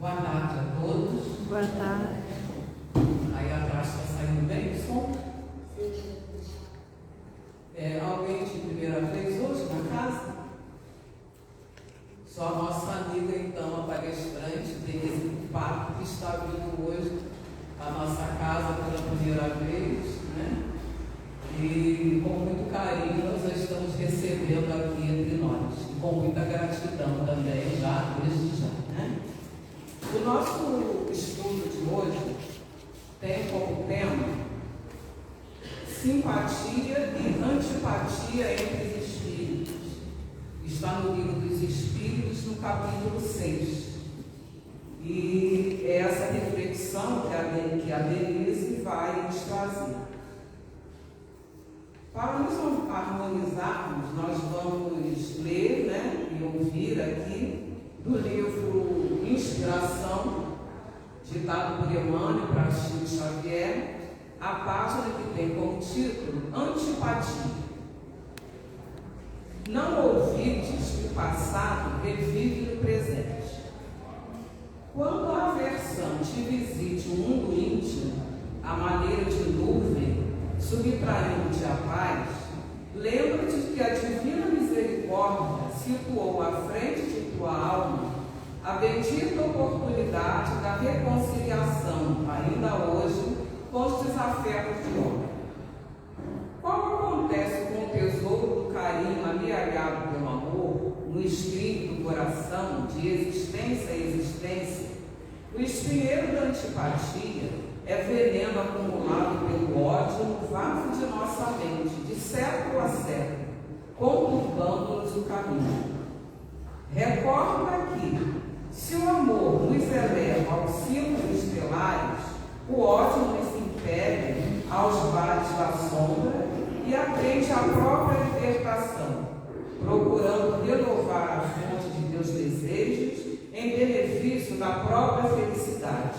Boa tarde a todos. Boa tarde. Aí atrás está saindo bem o som? Alguém de primeira vez hoje na casa? Só a nossa amiga, então, a palestrante, Denise Pato, que está vindo hoje à nossa casa pela primeira vez, né? E com muito carinho nós a estamos recebendo aqui entre nós. E com muita gratidão também, já, desde já, né? O nosso estudo de hoje tem como tema simpatia e antipatia entre os espíritos. Está no livro dos Espíritos, no capítulo 6. E é essa reflexão que a Denise vai nos trazer. Para nos harmonizarmos, nós vamos ler, né, e ouvir aqui do livro Inspiração, ditado por Emmanuel para Chico Xavier, a página que tem como título Antipatia. Não ouvides que o passado revive no presente. Quando a aversão te visite o mundo íntimo, à maneira de nuvem, subtraindo-te a paz, lembra-te que a divina misericórdia situou à frente de tua alma a bendita oportunidade da reconciliação, ainda hoje, com os desafetos de homem. Como acontece com o tesouro do carinho amealhado pelo amor, no espírito do coração, de existência a existência, o espinheiro da antipatia é veneno acumulado pelo ódio no vaso de nossa mente, de século a século, conturbando-nos o caminho. Recorda que, se o amor nos eleva aos cimos estelares, o ódio nos impele aos vales da sombra e aprende a própria libertação, procurando renovar a fonte de teus desejos em benefício da própria felicidade.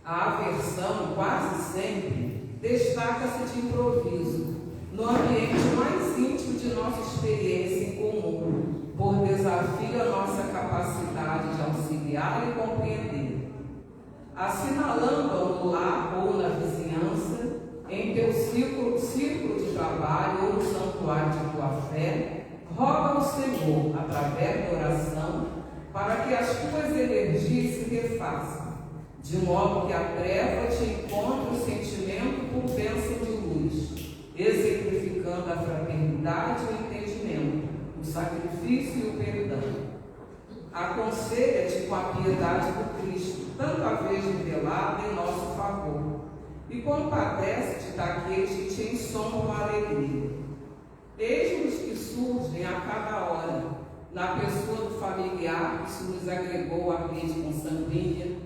A aversão, quase sempre, destaca-se de improviso, no ambiente mais íntimo de nossa experiência em comum, por desafio à nossa capacidade de auxiliar e compreender. Assinalando-a no lar ou na vizinhança, em teu círculo de trabalho ou no santuário de tua fé, roga ao Senhor, através da oração, para que as tuas energias se refaçam, de modo que a treva te encontre o sentimento por bênção de luz, exemplificando a fraternidade e o entendimento, o sacrifício e o perdão. Aconselha-te com a piedade do Cristo, tanta vez revelada em nosso favor, e compadece-te daqueles que te ensombram a alegria. Eis-nos que surgem a cada hora, na pessoa do familiar que se nos agregou à rede consanguínea,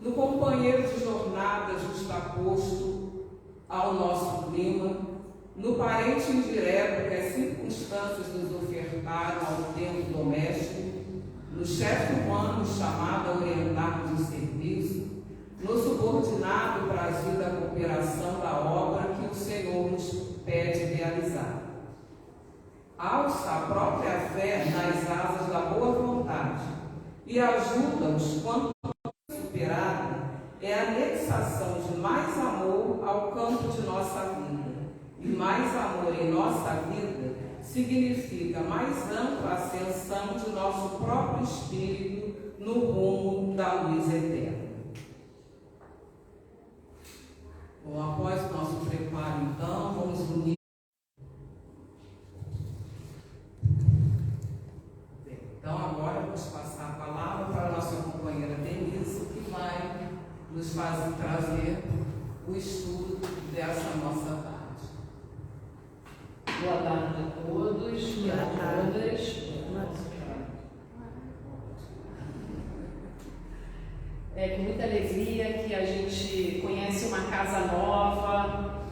no companheiro de jornada justaposto ao nosso clima, no parente indireto que as circunstâncias nos ofertaram ao tempo doméstico, no chefe humano chamado a orientar-nos o serviço, no subordinado trazido à cooperação da obra que o Senhor nos pede realizar. Alça a própria fé nas asas da boa vontade e ajuda-nos quando superada é a anexação de mais amor ao campo de nossa vida. E mais amor em nossa vida significa mais ampla ascensão de nosso próprio espírito no rumo da luz eterna. Bom, após o nosso preparo, então, vamos unir. Bem, então, agora vamos passar a palavra para a nossa companheira Denise, que vai nos trazer o estudo dessa nossa tarde. Boa tarde a todos e a todas. É com muita alegria que a gente conhece uma casa nova,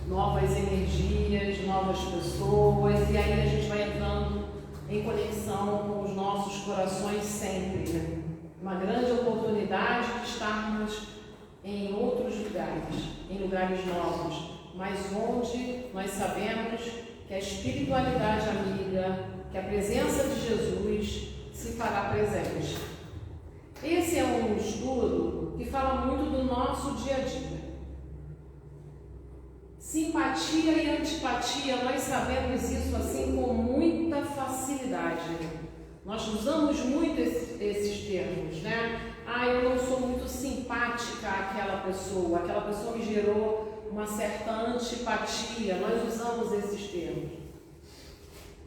novas energias, novas pessoas, e aí a gente vai entrando em conexão com os nossos corações sempre, né? Uma grande oportunidade de estarmos em outros lugares, em lugares novos, mas onde nós sabemos que a espiritualidade amiga, que a presença de Jesus se fará presente. Esse é um simpatia e antipatia, nós sabemos isso assim com muita facilidade. Nós usamos muito esses termos, né? Eu não sou muito simpática àquela pessoa me gerou uma certa antipatia. Nós usamos esses termos.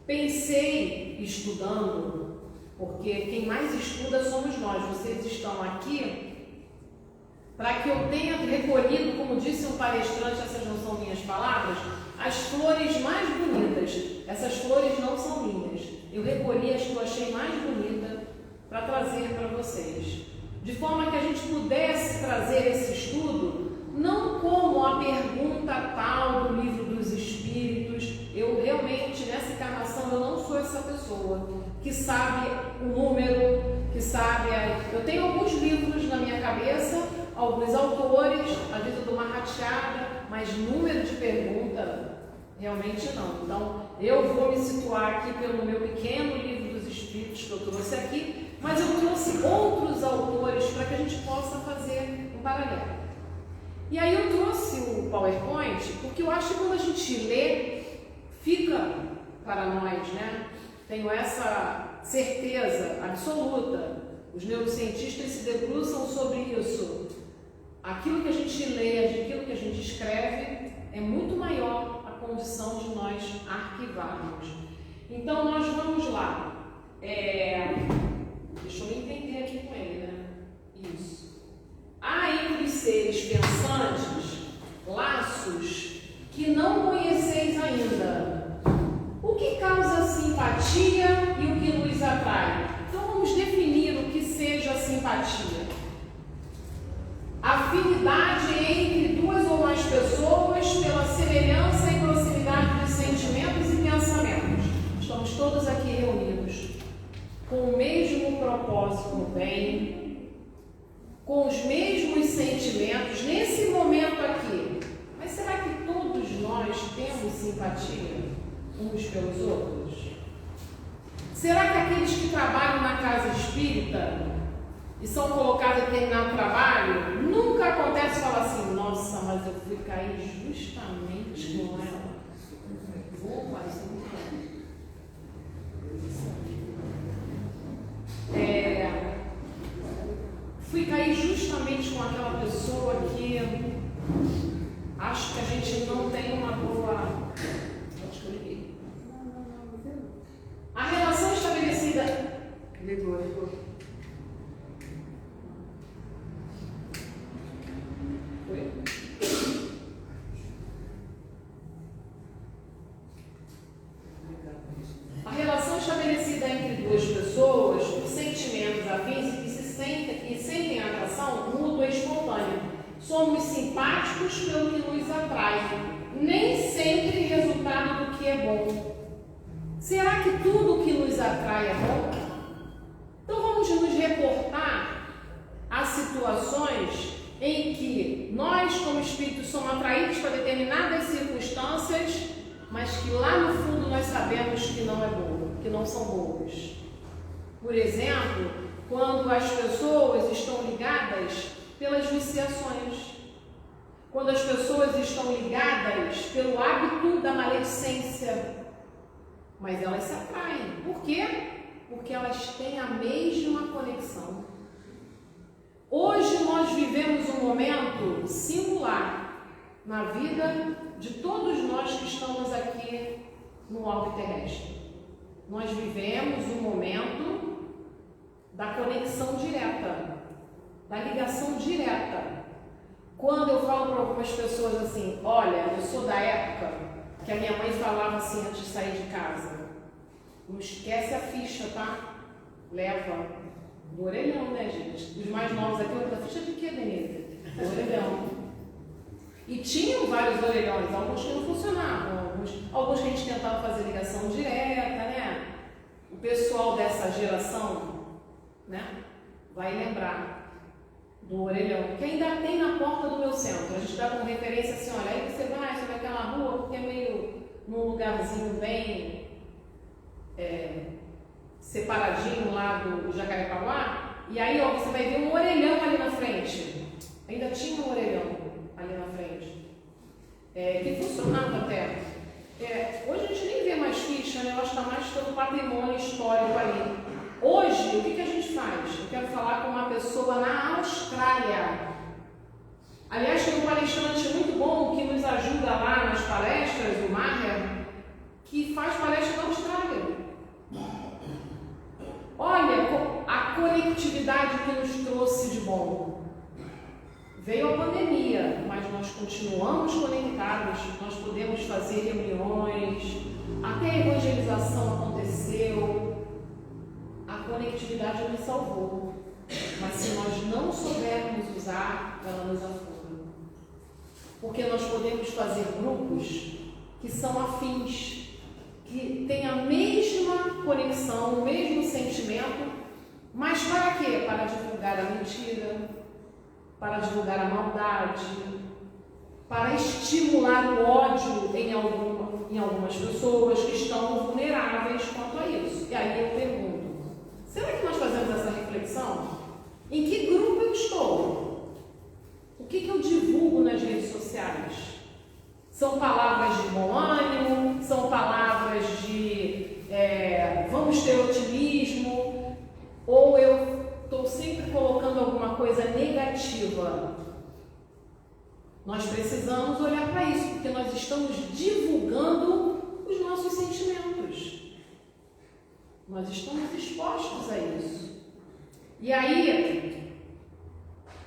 Pensei, estudando, porque quem mais estuda somos nós, vocês estão aqui para que eu tenha recolhido, como disse um palestrante, essas não são minhas palavras, as flores mais bonitas. Essas flores não são minhas. Eu recolhi as que eu achei mais bonitas para trazer para vocês. De forma que a gente pudesse trazer esse estudo, não como a pergunta tal do Livro dos Espíritos. Eu realmente, nessa encarnação, eu não sou essa pessoa que sabe o número, que sabe... Eu tenho alguns livros na minha cabeça, alguns autores, a vida do Mahatiada, mas número de pergunta, realmente não. Então, eu vou me situar aqui pelo meu pequeno Livro dos Espíritos que eu trouxe aqui, mas eu trouxe outros autores para que a gente possa fazer um paralelo. E aí eu trouxe o PowerPoint, porque eu acho que quando a gente lê, fica para nós, né? Tenho essa certeza absoluta. Os neurocientistas se debruçam sobre isso. Aquilo que a gente lê, aquilo que a gente escreve, é muito maior a condição de nós arquivarmos. Então, nós vamos lá. Deixa eu me entender aqui com ele, né? Isso. Há entre os seres pensantes laços que não conheceis ainda. O que causa simpatia e o que nos atrai? Então, vamos definir o que seja simpatia. Afinidade entre duas ou mais pessoas pela semelhança e proximidade de sentimentos e pensamentos. Estamos todos aqui reunidos com o mesmo propósito no bem, com os mesmos sentimentos nesse momento aqui. Mas será que todos nós temos simpatia uns pelos outros? Será que aqueles que trabalham na casa espírita e são colocados em determinado trabalho, nunca acontece falar assim, nossa, mas eu fui cair justamente com ela. Vou fazer fui cair justamente com aquela pessoa que acho que a gente não tem uma boa... Acho que eu liguei. A relação estabelecida... Ligou. A relação estabelecida entre duas pessoas por sentimentos afins e que sentem atração mútua e espontânea. Somos simpáticos pelo que nos atrai, nem sempre resultado do que é bom. Será que tudo o que nos atrai é bom? Então vamos nos reportar a situações em que nós, como espíritos, somos atraídos para determinadas circunstâncias, mas que lá no fundo nós sabemos que não é boa, que não são boas. Por exemplo, quando as pessoas estão ligadas pelas viciações, quando as pessoas estão ligadas pelo hábito da maledicência, mas elas se atraem. Por quê? Porque elas têm a mesma conexão. Hoje nós vivemos um momento singular na vida de todos nós que estamos aqui no orbe terrestre. Nós vivemos um momento da conexão direta, da ligação direta. Quando eu falo para algumas pessoas assim, olha, eu sou da época que a minha mãe falava assim antes de sair de casa, não esquece a ficha, tá? Leva do orelhão, né, gente? Os mais novos aqui, a ficha de quê, Denise? Do orelhão. E tinham vários orelhões, alguns que não funcionavam, alguns que a gente tentava fazer ligação direta, né? O pessoal dessa geração, né, vai lembrar do orelhão, que ainda tem na porta do meu centro. A gente dá como referência assim, olha, aí você vai sobre aquela rua, porque é meio num lugarzinho bem separadinho lá do Jacarepaguá, e aí ó, você vai ver um orelhão ali na frente. Ainda tinha um orelhão ali na frente. que funcionava até. Hoje a gente nem vê mais ficha, né? Eu acho que está mais pelo patrimônio histórico ali. Hoje, o que a gente faz? Eu quero falar com uma pessoa na Austrália. Aliás, tem um palestrante muito bom que nos ajuda lá nas palestras, o Maher, que faz palestra na Austrália. Olha a conectividade que nos trouxe de bom. Veio a pandemia, mas nós continuamos conectados, nós podemos fazer reuniões, até a evangelização aconteceu, a conectividade nos salvou. Mas se nós não soubermos usar, ela nos afoga. Porque nós podemos fazer grupos que são afins, que têm a mesma conexão, o mesmo sentimento, mas para quê? Para divulgar a mentira, para divulgar a maldade, para estimular o ódio em algumas pessoas que estão vulneráveis quanto a isso. E aí eu pergunto, será que nós fazemos essa reflexão? Em que grupo eu estou? O que eu divulgo nas redes sociais? São palavras de bom ânimo? São palavras de vamos ter otimismo? Ou eu estou sempre colocando alguma coisa negativa? Nós precisamos olhar para isso, porque nós estamos divulgando os nossos sentimentos. Nós estamos expostos a isso. E aí,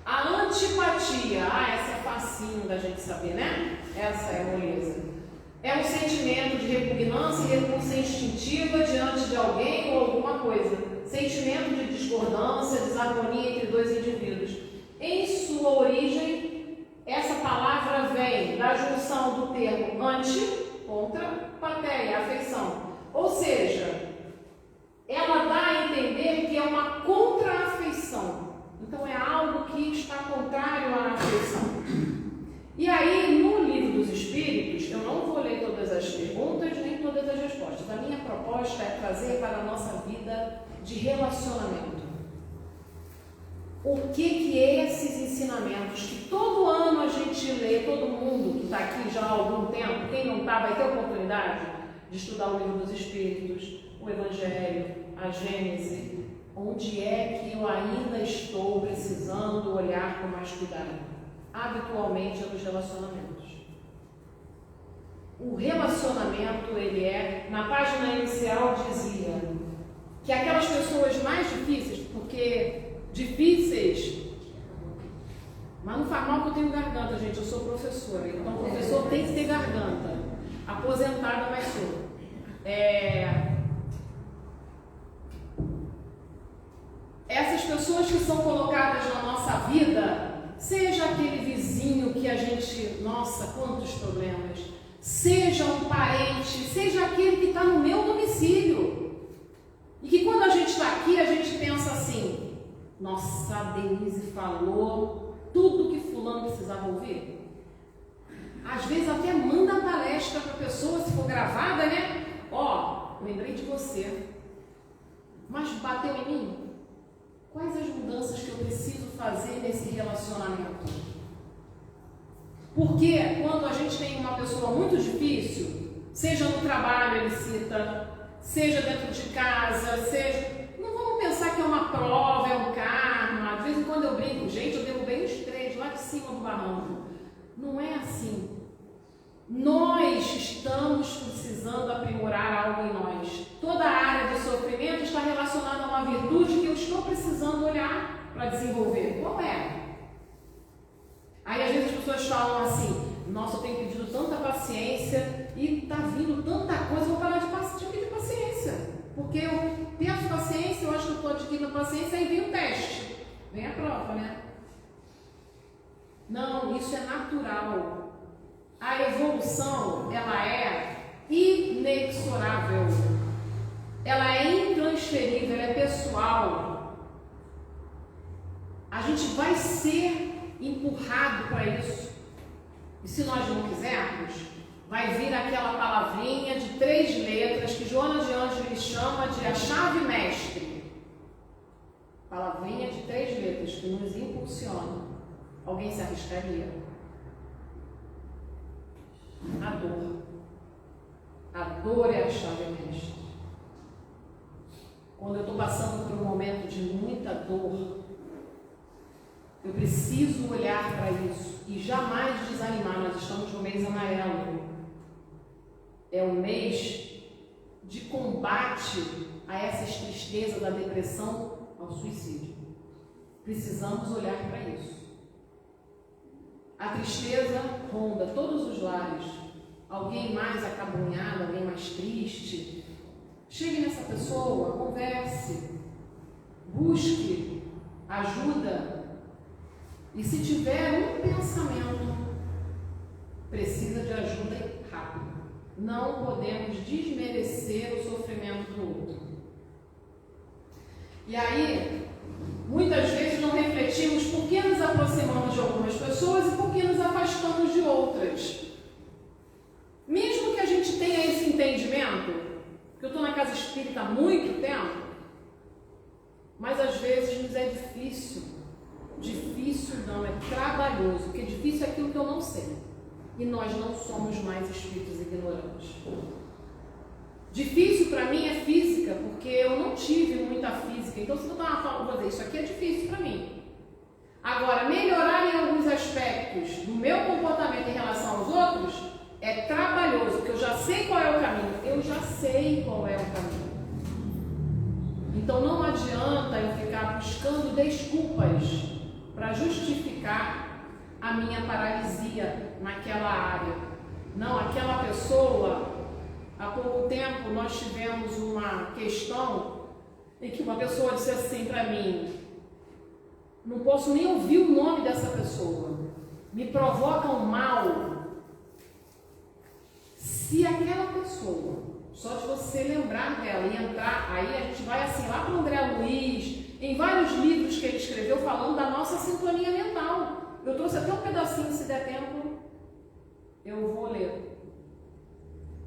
a antipatia, essa é facinho da gente saber, né? Essa é a moleza. É um sentimento de repugnância e repulsa instintiva diante de alguém ou alguma coisa. Sentimento de discordância, desarmonia entre dois indivíduos. Em sua origem, essa palavra vem da junção do termo anti, contra, pateia, afeição. Ou seja, ela dá a entender que é uma contra-afeição. Então é algo que está contrário à afeição. E aí, no Livro dos Espíritos, eu não vou ler todas as perguntas, nem todas as respostas. A minha proposta é trazer para a nossa vida de relacionamento. O que é esses ensinamentos que todo ano a gente lê, todo mundo que está aqui já há algum tempo, quem não está vai ter oportunidade de estudar o Livro dos Espíritos, o Evangelho, a Gênese. Onde é que eu ainda estou precisando olhar com mais cuidado? Habitualmente é nos relacionamentos. O relacionamento, ele na página inicial dizia que aquelas pessoas mais difíceis, porque difíceis, mas não faz mal que eu tenho garganta, gente, eu sou professora, então o professor tem que ter garganta, aposentada, mas sou. Essas pessoas que são colocadas na nossa vida, seja aquele vizinho que a gente, nossa, quantos problemas, seja um parente, seja aquele que está no meu domicílio. E que quando a gente está aqui, a gente pensa assim, nossa, a Denise falou tudo que fulano precisava ouvir. Às vezes até manda palestra para a pessoa, se for gravada, né? Lembrei de você, mas bateu em mim. Quais as mudanças que eu preciso fazer nesse relacionamento? Porque quando a gente tem uma pessoa muito difícil, seja no trabalho, ele cita, seja dentro de casa, não vamos pensar que é uma prova, é um karma. De vez em quando eu brinco, gente, eu derrubei os 3 lá de cima do barranco. Não é assim. Nós estamos precisando aprimorar algo em nós. Toda a área de sofrimento está relacionada a uma virtude que eu estou precisando olhar para desenvolver. Qual é? Aí às vezes as pessoas falam assim, nossa, eu tenho pedido tanta paciência e está vindo tanta coisa, eu vou parar de pedir paciência. Porque eu peço paciência, eu acho que eu estou adquirindo paciência, aí vem o teste, vem a prova, né? Não, isso é natural. A evolução, ela é inexorável, ela é intransferível, ela é pessoal. A gente vai ser empurrado para isso. E se nós não quisermos, vai vir aquela palavrinha de 3 letras que Joana de Ângeles chama de a chave mestre. Palavrinha de 3 letras que nos impulsiona. Alguém se arriscaria? A dor. A dor é a chave mestre. Quando eu estou passando por um momento de muita dor, eu preciso olhar para isso e jamais desanimar. Nós estamos no mês amarelo. É o mês de combate a essas tristezas da depressão ao suicídio. Precisamos olhar para isso. A tristeza ronda todos os lares. Alguém mais acabrunhado, alguém mais triste. Chegue nessa pessoa, converse, busque ajuda. E se tiver um pensamento, precisa de ajuda rápido. Não podemos desmerecer o sofrimento do outro. E aí, muitas vezes não refletimos por que nos aproximamos de algumas pessoas e por que nos afastamos de outras. Mesmo que a gente tenha esse entendimento, que eu estou na casa espírita há muito tempo, mas às vezes nos é difícil. Difícil não, é trabalhoso, porque difícil é aquilo que eu não sei. E nós não somos mais espíritos ignorantes. Difícil para mim é física, porque eu não tive muita física. Então, se eu estava falando, vou dizer, isso aqui é difícil para mim. Agora, melhorar em alguns aspectos do meu comportamento em relação aos outros é trabalhoso, porque eu já sei qual é o caminho. Eu já sei qual é o caminho. Então, não adianta eu ficar buscando desculpas para justificar a minha paralisia naquela área. Não, aquela pessoa, há pouco tempo nós tivemos uma questão em que uma pessoa disse assim para mim: não posso nem ouvir o nome dessa pessoa, me provoca um mal. Se aquela pessoa, só de você lembrar dela e entrar, aí a gente vai assim lá para o André Luiz, em vários livros que ele escreveu falando da nossa sintonia mental. Eu trouxe até um pedacinho, se der tempo, eu vou ler.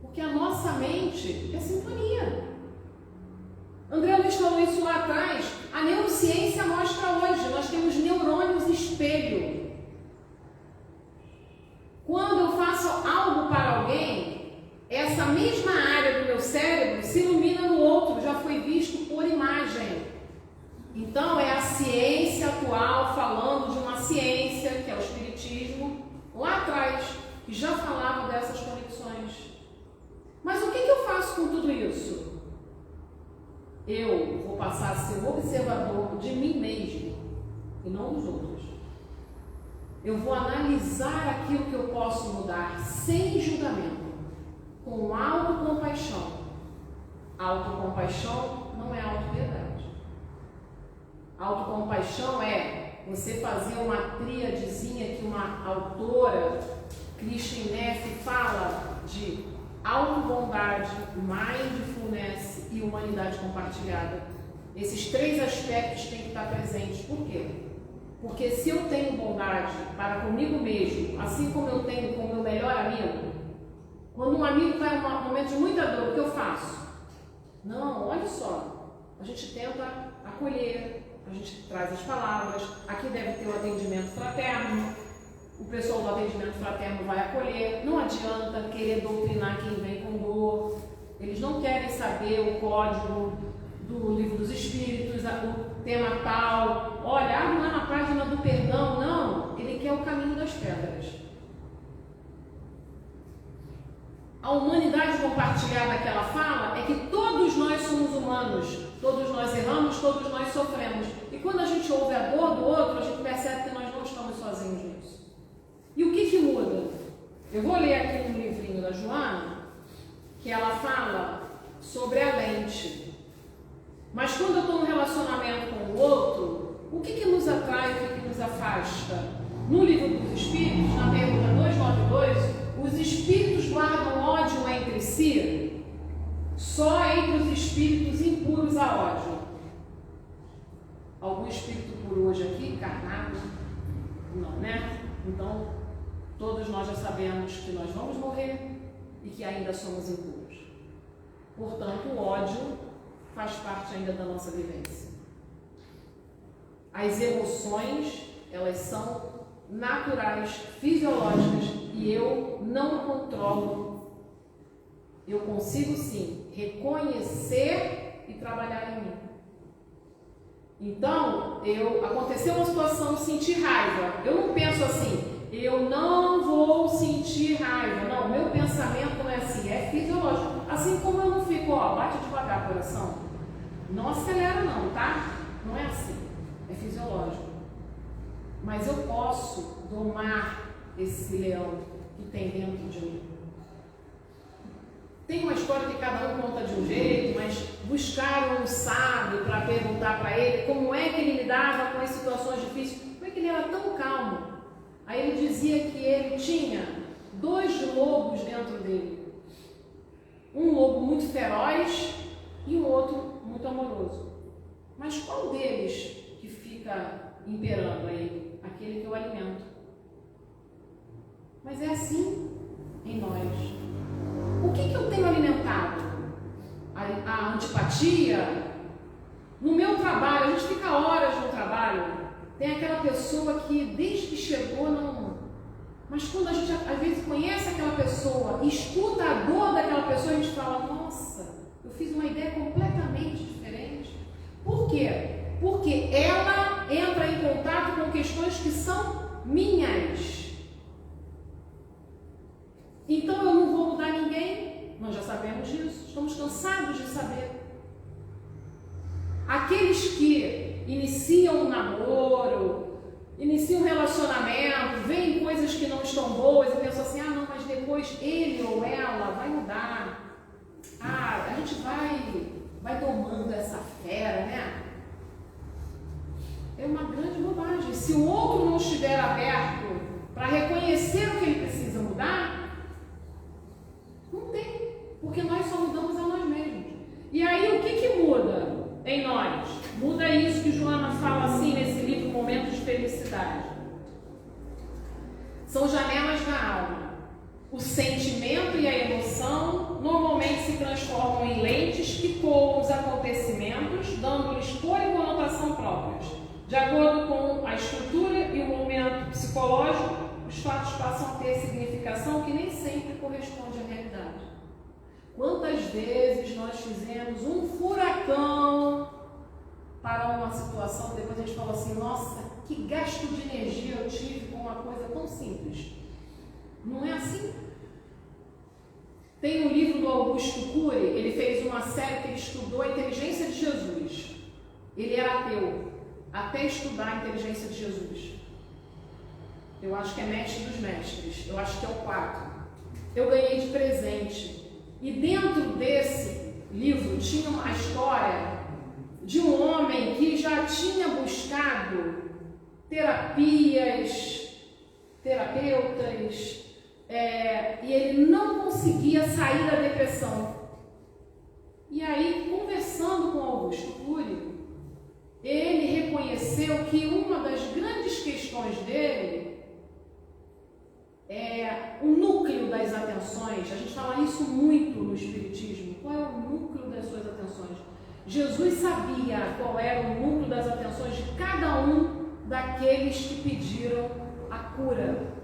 Porque a nossa mente é sintonia. André Luiz falou isso lá atrás. A neurociência mostra hoje, nós temos neurônios espelho. Quando eu faço algo para alguém, essa mesma área do meu cérebro se ilumina no outro, já foi visto por imagem. Então, é a ciência atual falando de uma ciência, que é o espiritismo, lá atrás, que já falava dessas conexões. Mas o que eu faço com tudo isso? Eu vou passar a ser observador de mim mesmo e não dos outros. Eu vou analisar aquilo que eu posso mudar sem julgamento, com autocompaixão. Autocompaixão não é autopiedade. Autocompaixão é você fazer uma tríadezinha que uma autora, Christine Neff, fala de autobondade, mindfulness e humanidade compartilhada. Esses três aspectos têm que estar presentes. Por quê? Porque se eu tenho bondade para comigo mesmo, assim como eu tenho com o meu melhor amigo, quando um amigo está em um momento de muita dor, o que eu faço? Não, olha só, a gente tenta acolher, a gente traz as palavras, aqui deve ter o atendimento fraterno, o pessoal do atendimento fraterno vai acolher, não adianta querer doutrinar quem vem com dor, eles não querem saber o código do livro dos espíritos, o tema tal, olha, abre lá na página do perdão, não, ele quer o caminho das pedras. A humanidade compartilhada que ela fala é que todos nós somos humanos, todos nós erramos, todos nós sofremos. E quando a gente ouve a dor do outro, a gente percebe que nós não estamos sozinhos nisso. E o que muda? Eu vou ler aqui um livrinho da Joana, que ela fala sobre a lente. Mas quando eu estou no relacionamento com o outro, o que nos atrai, o que nos afasta? No livro dos Espíritos, na pergunta 292, os espíritos guardam ódio entre si? Só entre os espíritos impuros há ódio. Algum espírito puro hoje aqui, encarnado? Não, né? Então, todos nós já sabemos que nós vamos morrer e que ainda somos impuros. Portanto, o ódio faz parte ainda da nossa vivência. As emoções, elas são naturais, fisiológicas e eu não controlo. Eu consigo sim reconhecer e trabalhar em mim. Então, aconteceu uma situação, eu senti raiva. Eu não penso assim, eu não vou sentir raiva. Não, meu pensamento não é assim, é fisiológico. Assim como eu não fico, bate devagar coração. Não acelera não, tá? Não é assim, é fisiológico. Mas eu posso domar esse leão que tem dentro de mim. Tem uma história que cada um conta de um jeito, mas buscaram um sábio para perguntar para ele como é que ele lidava com as situações difíceis, como é que ele era tão calmo. Aí ele dizia que ele tinha 2 lobos dentro dele. Um lobo muito feroz e um outro muito amoroso. Mas qual deles que fica imperando a ele? Aquele que eu alimento. Mas é assim em nós. O que eu tenho alimentado? A antipatia? No meu trabalho, a gente fica horas no trabalho. Tem aquela pessoa que desde que chegou não... Mas quando a gente às vezes conhece aquela pessoa, escuta a dor daquela pessoa, a gente fala, nossa, eu fiz uma ideia completamente diferente. Por quê? Porque ela entra em contato com questões que são minhas. Então eu não vou mudar ninguém, nós já sabemos disso, estamos cansados de saber. Aqueles que iniciam um namoro, iniciam um relacionamento, veem coisas que não estão boas e pensam assim, não, mas depois ele ou ela vai mudar. A gente vai domando essa fera, né? É uma grande bobagem. Se o outro não estiver aberto para reconhecer o que ele precisa mudar, não tem, porque nós só mudamos a nós mesmos. E aí o que muda em nós? Muda isso que Joana fala assim nesse livro Momentos de Felicidade. São janelas da alma. O sentimento e a emoção normalmente se transformam em lentes que coam os acontecimentos, dando-lhes cor e conotação próprias. De acordo com a estrutura e o momento psicológico, os fatos passam a ter significação que nem sempre corresponde à realidade. Quantas vezes nós fizemos um furacão para uma situação, depois a gente fala assim, nossa, que gasto de energia eu tive com uma coisa tão simples. Não é assim? Tem um livro do Augusto Cury, ele fez uma série que ele estudou a inteligência de Jesus. Ele era ateu, até estudar a inteligência de Jesus. Eu acho que é Mestre dos Mestres, eu acho que é o 4. Eu ganhei de presente. E dentro desse livro tinha uma história de um homem que já tinha buscado terapeutas, e ele não conseguia sair da depressão. E aí, conversando com Augusto Cury, ele reconheceu que uma das grandes questões dele é o núcleo das atenções. A gente fala isso muito no Espiritismo. Qual é o núcleo das suas atenções? Jesus sabia qual era o núcleo das atenções de cada um daqueles que pediram a cura.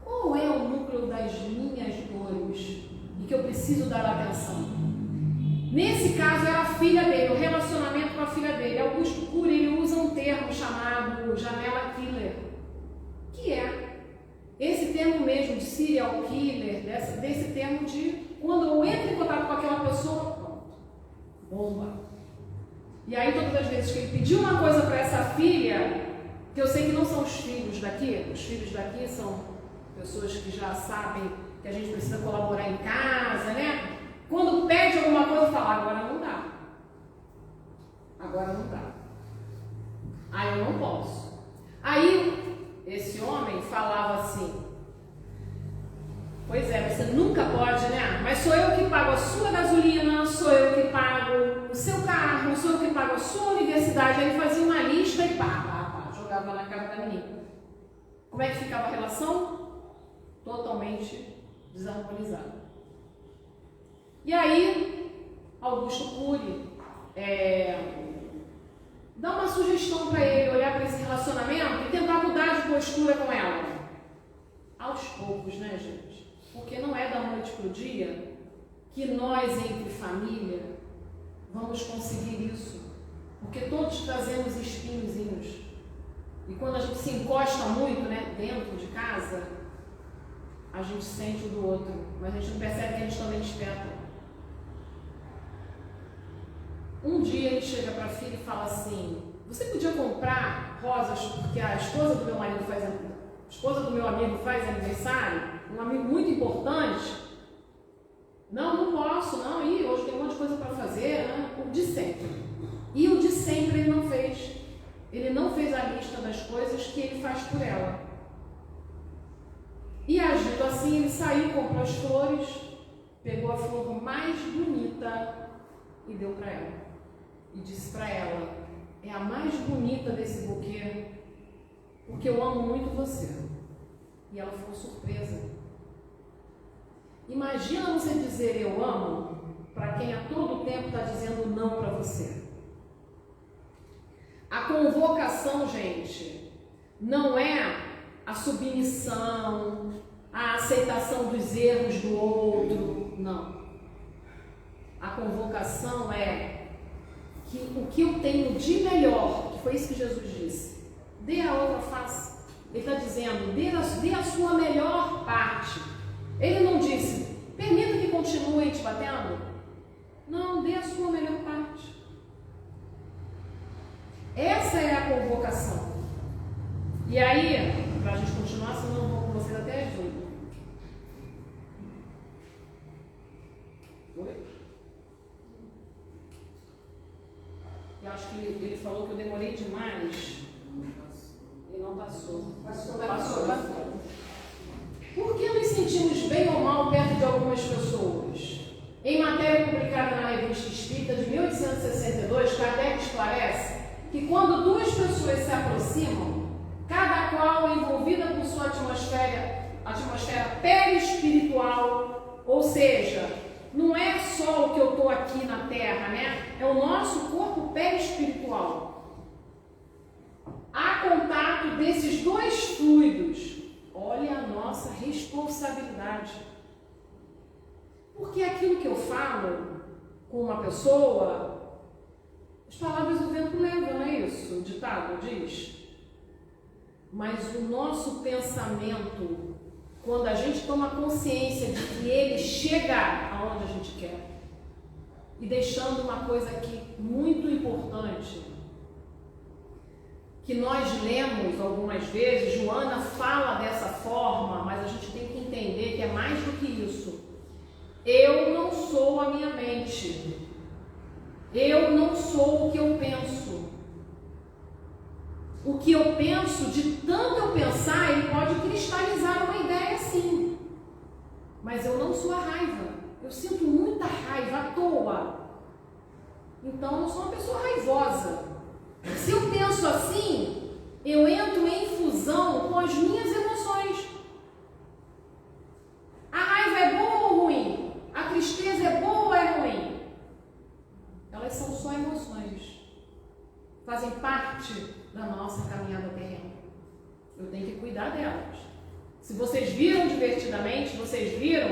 Qual é o núcleo das minhas dores e que eu preciso dar atenção? Nesse caso era a filha dele, o relacionamento com a filha dele. Augusto Cury, ele usa um termo chamado janela killer, que é esse termo mesmo de serial killer, desse termo de quando eu entro em contato com aquela pessoa, pronto, bomba. E aí todas as vezes que ele pediu uma coisa para essa filha, que eu sei que não são os filhos daqui são pessoas que já sabem que a gente precisa colaborar em casa, né? Quando pede alguma coisa, fala, agora não dá. Eu não posso. Aí esse homem falava assim, pois é, você nunca pode, né? Mas sou eu que pago a sua gasolina, sou eu que pago o seu carro, sou eu que pago a sua universidade. Aí ele fazia uma lista e jogava na cara da menina. Como é que ficava a relação? Totalmente desarmonizada. E aí, Augusto Cury dá uma sugestão para ele olhar para esse relacionamento e tentar mudar de postura com ela. aos poucos, né, gente? Porque não é da noite para o dia que nós, entre família, vamos conseguir isso. Porque todos trazemos espinhozinhos. E quando a gente se encosta muito, né, dentro de casa, a gente sente o do outro, mas a gente não percebe que a gente também desperta. Um dia ele chega para a filha e fala assim: você podia comprar rosas porque a esposa do meu marido a esposa do meu amigo faz aniversário, um amigo muito importante? Não posso, não, e hoje tem um monte de coisa para fazer, né? O de sempre. E o de sempre ele não fez. Ele não fez a lista das coisas que ele faz por ela. E agindo assim, ele saiu, comprou as flores, pegou a flor mais bonita e deu para ela. E disse para ela: é a mais bonita desse buquê, porque eu amo muito você. E ela ficou surpresa. Imagina você dizer eu amo para quem a todo tempo está dizendo não para você. A convocação, gente, não é a submissão, a aceitação dos erros do outro, não. A convocação é que o que eu tenho de melhor, que foi isso que Jesus disse, dê a outra face. Ele está dizendo, dê a sua melhor parte. Ele não disse, permita que continue te batendo. Não, dê a sua melhor parte. Essa é a convocação. E aí, para a gente continuar, senão eu vou com vocês até as 8. Oi? Eu acho que ele falou que eu demorei demais. E não passou. Passou. Por que nos sentimos bem ou mal perto de algumas pessoas? Em matéria publicada na Revista Espírita de 1862, Kardec esclarece que quando duas pessoas se aproximam, cada qual envolvida por sua atmosfera perispiritual, ou seja, não é só o que eu estou aqui na Terra, né? É o nosso corpo perispiritual. Há contato desses dois fluidos. Olha a nossa responsabilidade. Porque aquilo que eu falo com uma pessoa, as palavras do vento levam, não é isso? O ditado diz. Mas o nosso pensamento, quando a gente toma consciência de que ele chega aonde a gente quer, e deixando uma coisa aqui muito importante, que nós lemos algumas vezes, Joana fala dessa forma, mas a gente tem que entender que é mais do que isso. Eu não sou a minha mente. Eu não sou o que eu penso. O que eu penso, de tanto eu pensar, ele pode cristalizar uma ideia sim. Mas eu não sou a raiva. Eu sinto muita raiva à toa. Então eu não sou uma pessoa raivosa. Se eu penso assim, eu entro em fusão com as minhas emoções. A raiva é boa ou ruim? A tristeza é boa ou é ruim? Elas são só emoções. Fazem parte da nossa caminhada terrena. Eu tenho que cuidar delas. Se vocês viram Divertidamente, vocês viram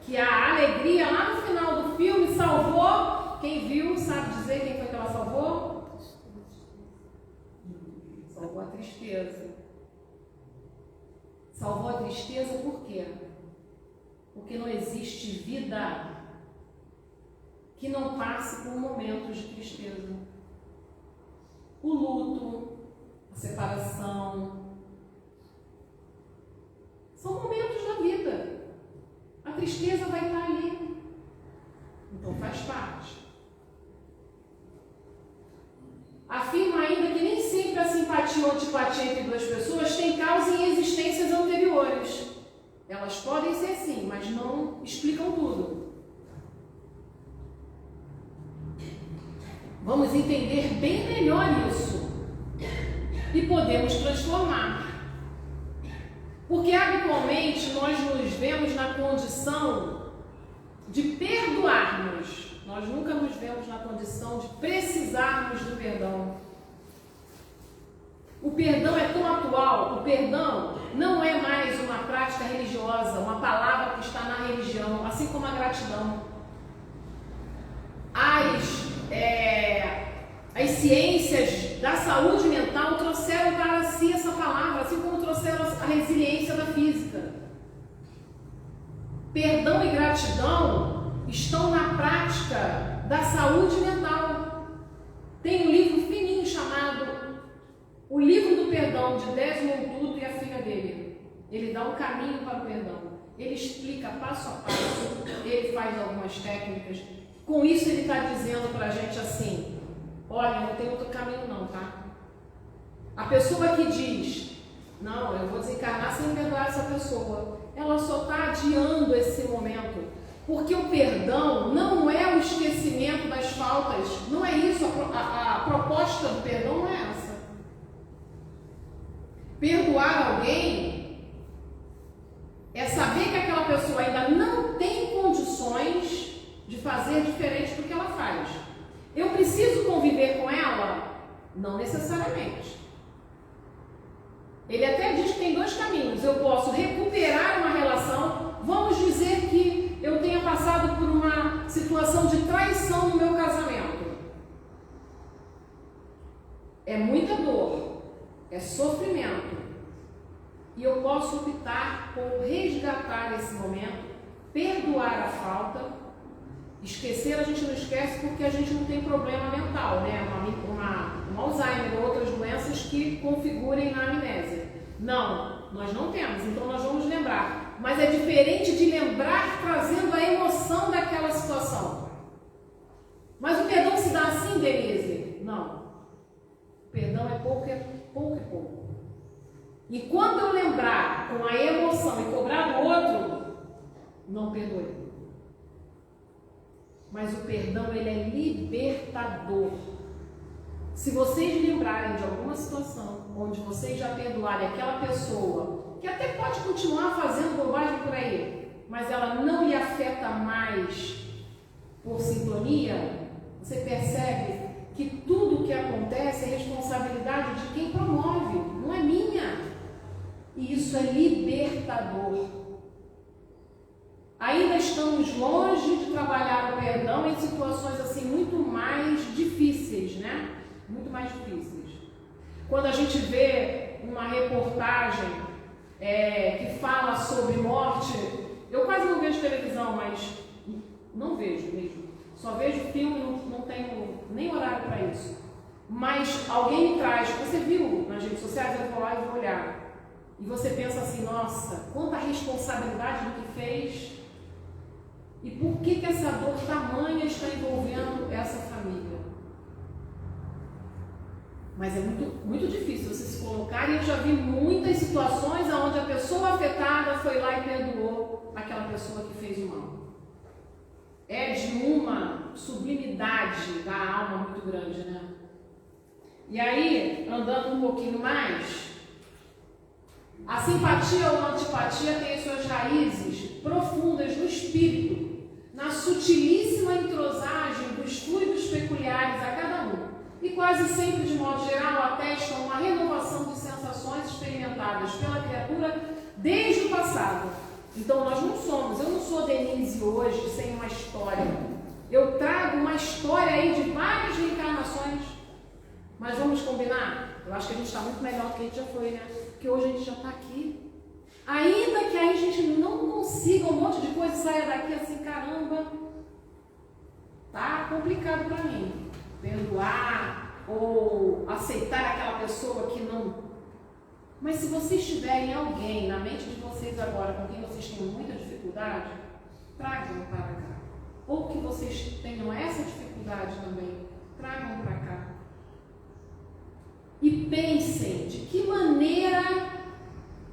que a alegria lá no final do filme salvou. Quem viu sabe dizer quem foi que ela salvou? Salvou a tristeza. Salvou a tristeza por quê? Porque não existe vida que não passe por momentos de tristeza. O luto, a separação, são momentos da vida. A tristeza vai estar ali. Então faz parte. Afirma ainda que nem sempre a simpatia ou antipatia entre duas pessoas tem causa em existências anteriores. Elas podem ser sim, mas não explicam tudo. Vamos entender bem melhor isso e podemos transformar. Porque habitualmente nós nos vemos na condição de perdoarmos. Nós nunca nos vemos na condição de precisarmos do perdão. O perdão é tão atual, o perdão não é mais uma uma prática religiosa, uma palavra que está na religião, assim como a gratidão. As ciências da saúde mental trouxeram para si essa palavra, assim como trouxeram a resiliência da física. Perdão e gratidão estão na prática da saúde mental. Tem um livro fininho chamado O Livro do Perdão, de Desmond Tutu e a filha dele. Ele dá um caminho para o perdão. Ele explica passo a passo, ele faz algumas técnicas. Com isso ele está dizendo para a gente assim: olha, não tem outro caminho não, tá? A pessoa que diz, não, eu vou desencarnar sem perdoar essa pessoa, ela só está adiando esse momento. Porque o perdão não é o esquecimento das faltas, não é isso, a proposta do perdão não é essa. Perdoar alguém é saber que aquela pessoa ainda não tem condições de fazer diferente do que ela faz. Eu preciso conviver com ela? Não necessariamente. Ele até diz que tem dois caminhos. Eu posso recuperar uma relação, vamos dizer que eu tenha passado por uma situação de traição no meu casamento. É muita dor, é sofrimento. E eu posso optar por resgatar esse momento, perdoar a falta. Esquecer a gente não esquece porque a gente não tem problema mental, né? Um Alzheimer ou outras doenças que configurem na amnésia. Não, nós não temos, então nós vamos lembrar. Mas é diferente de lembrar trazendo a emoção daquela situação. Mas o perdão se dá assim, Denise? Não. O perdão é pouco e pouco. E quando eu lembrar com a emoção e cobrar do outro, não perdoe. Mas o perdão, ele é libertador. Se vocês lembrarem de alguma situação onde vocês já perdoarem aquela pessoa, que até pode continuar fazendo bobagem por aí, mas ela não lhe afeta mais por sintonia, você percebe que tudo o que acontece é responsabilidade de quem promove, não é minha. E isso é libertador. Ainda estamos longe de trabalhar o perdão em situações assim muito mais difíceis, né? Muito mais difíceis. Quando a gente vê uma reportagem que fala sobre morte, eu quase não vejo televisão, mas não vejo mesmo. Só vejo filme, não tenho nem horário para isso. Mas alguém me traz, você viu nas redes sociais, eu vou lá e vou olhar. E você pensa assim, nossa, quanta responsabilidade no que fez. E por que essa dor tamanha está envolvendo essa família? Mas é muito, muito difícil você se colocar, e eu já vi muitas situações onde a pessoa afetada foi lá e perdoou aquela pessoa que fez o mal. É de uma sublimidade da alma muito grande, né? E aí, andando um pouquinho mais, a simpatia ou antipatia tem suas raízes profundas no espírito, na sutilíssima entrosagem dos fluidos peculiares a cada um, e quase sempre, de modo geral, atestam uma renovação de sensações experimentadas pela criatura desde o passado. Então nós não somos, eu não sou Denise hoje sem uma história. Eu trago uma história aí de várias reencarnações, mas vamos combinar? Eu acho que a gente está muito melhor do que a gente já foi, né? Porque hoje a gente já está aqui. Ainda que aí a gente não consiga um monte de coisa e saia daqui assim, caramba, tá complicado para mim. Perdoar ou aceitar aquela pessoa que não. Mas se vocês tiverem alguém na mente de vocês agora com quem vocês têm muita dificuldade, tragam para cá. Ou que vocês tenham essa dificuldade também, tragam para cá. E pensem de que maneira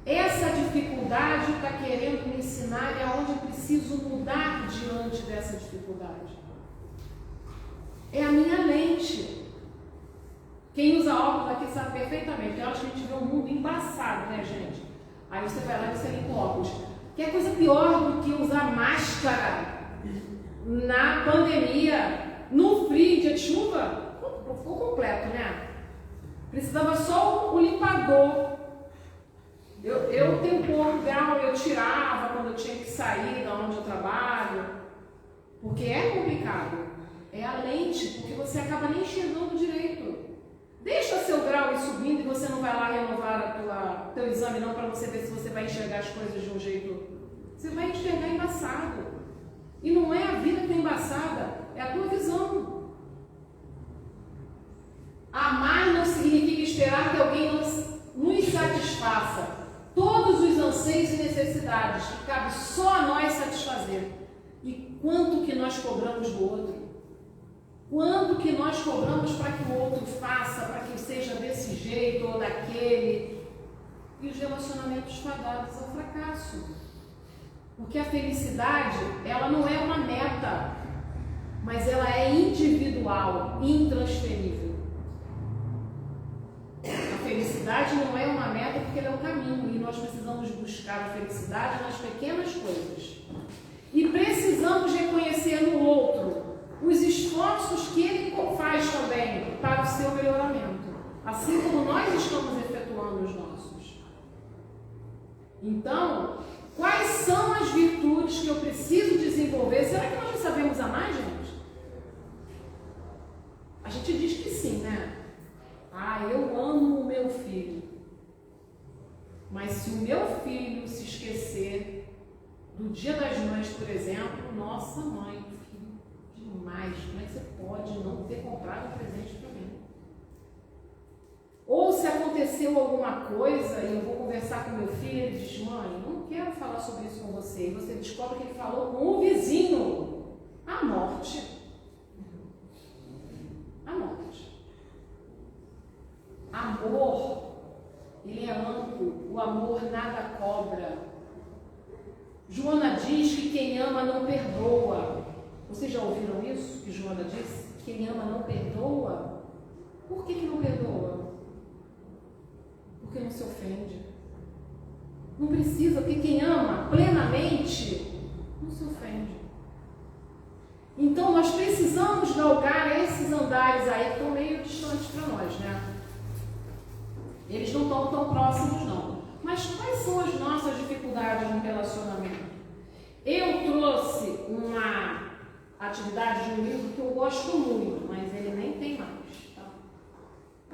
essa dificuldade está querendo me ensinar e aonde eu preciso mudar diante dessa dificuldade. É a minha lente. Quem usa óculos aqui sabe perfeitamente. Eu acho que a gente vê um mundo embaçado, né, gente? Aí você vai lá e você limpa o óculos. Que é coisa pior do que usar máscara na pandemia, no frio, dia de chuva. Ficou completo, né? Precisava só o limpador. Eu tenho pouco grau, eu tirava quando eu tinha que sair da onde eu trabalho, porque é complicado. É a lente, porque você acaba nem enxergando direito. Deixa seu grau ir subindo e você não vai lá renovar teu exame não, para você ver se você vai enxergar as coisas de um jeito. Você vai enxergar embaçado. E não é a vida que é embaçada, é a tua visão. Amar não significa esperar que alguém nos satisfaça todos os anseios e necessidades que cabe só a nós satisfazer. E quanto que nós cobramos do outro? Quanto que nós cobramos para que o outro faça, para que seja desse jeito ou daquele? E os relacionamentos fadados ao fracasso. Porque a felicidade, ela não é uma meta, mas ela é individual, intransferível. A felicidade não é uma meta porque ela é um caminho, e nós precisamos buscar a felicidade nas pequenas coisas. E precisamos reconhecer no outro os esforços que ele faz também para o seu melhoramento, assim como nós estamos efetuando os nossos. Então, quais são as virtudes que eu preciso desenvolver? Será que nós já sabemos amar, gente? A gente diz que sim, né? Eu amo o meu filho. Mas se o meu filho se esquecer do Dia das Mães, por exemplo, nossa mãe, filho, demais, como é que você pode não ter comprado um presente para mim? Ou se aconteceu alguma coisa e eu vou conversar com meu filho, ele diz, mãe, não quero falar sobre isso com você. E você descobre que ele falou com o vizinho. A morte. A morte. Amor, ele é amplo. O amor nada cobra. Joana diz que quem ama não perdoa. Vocês já ouviram isso que Joana disse? Quem ama não perdoa? Por que não perdoa? Porque não se ofende. Não precisa, porque quem ama plenamente não se ofende. Então nós precisamos galgar esses andares aí que estão meio distantes para nós, né? Eles não estão tão próximos não. Mas quais são as nossas dificuldades no relacionamento? Eu trouxe uma atividade de um livro que eu gosto muito, mas ele nem tem mais.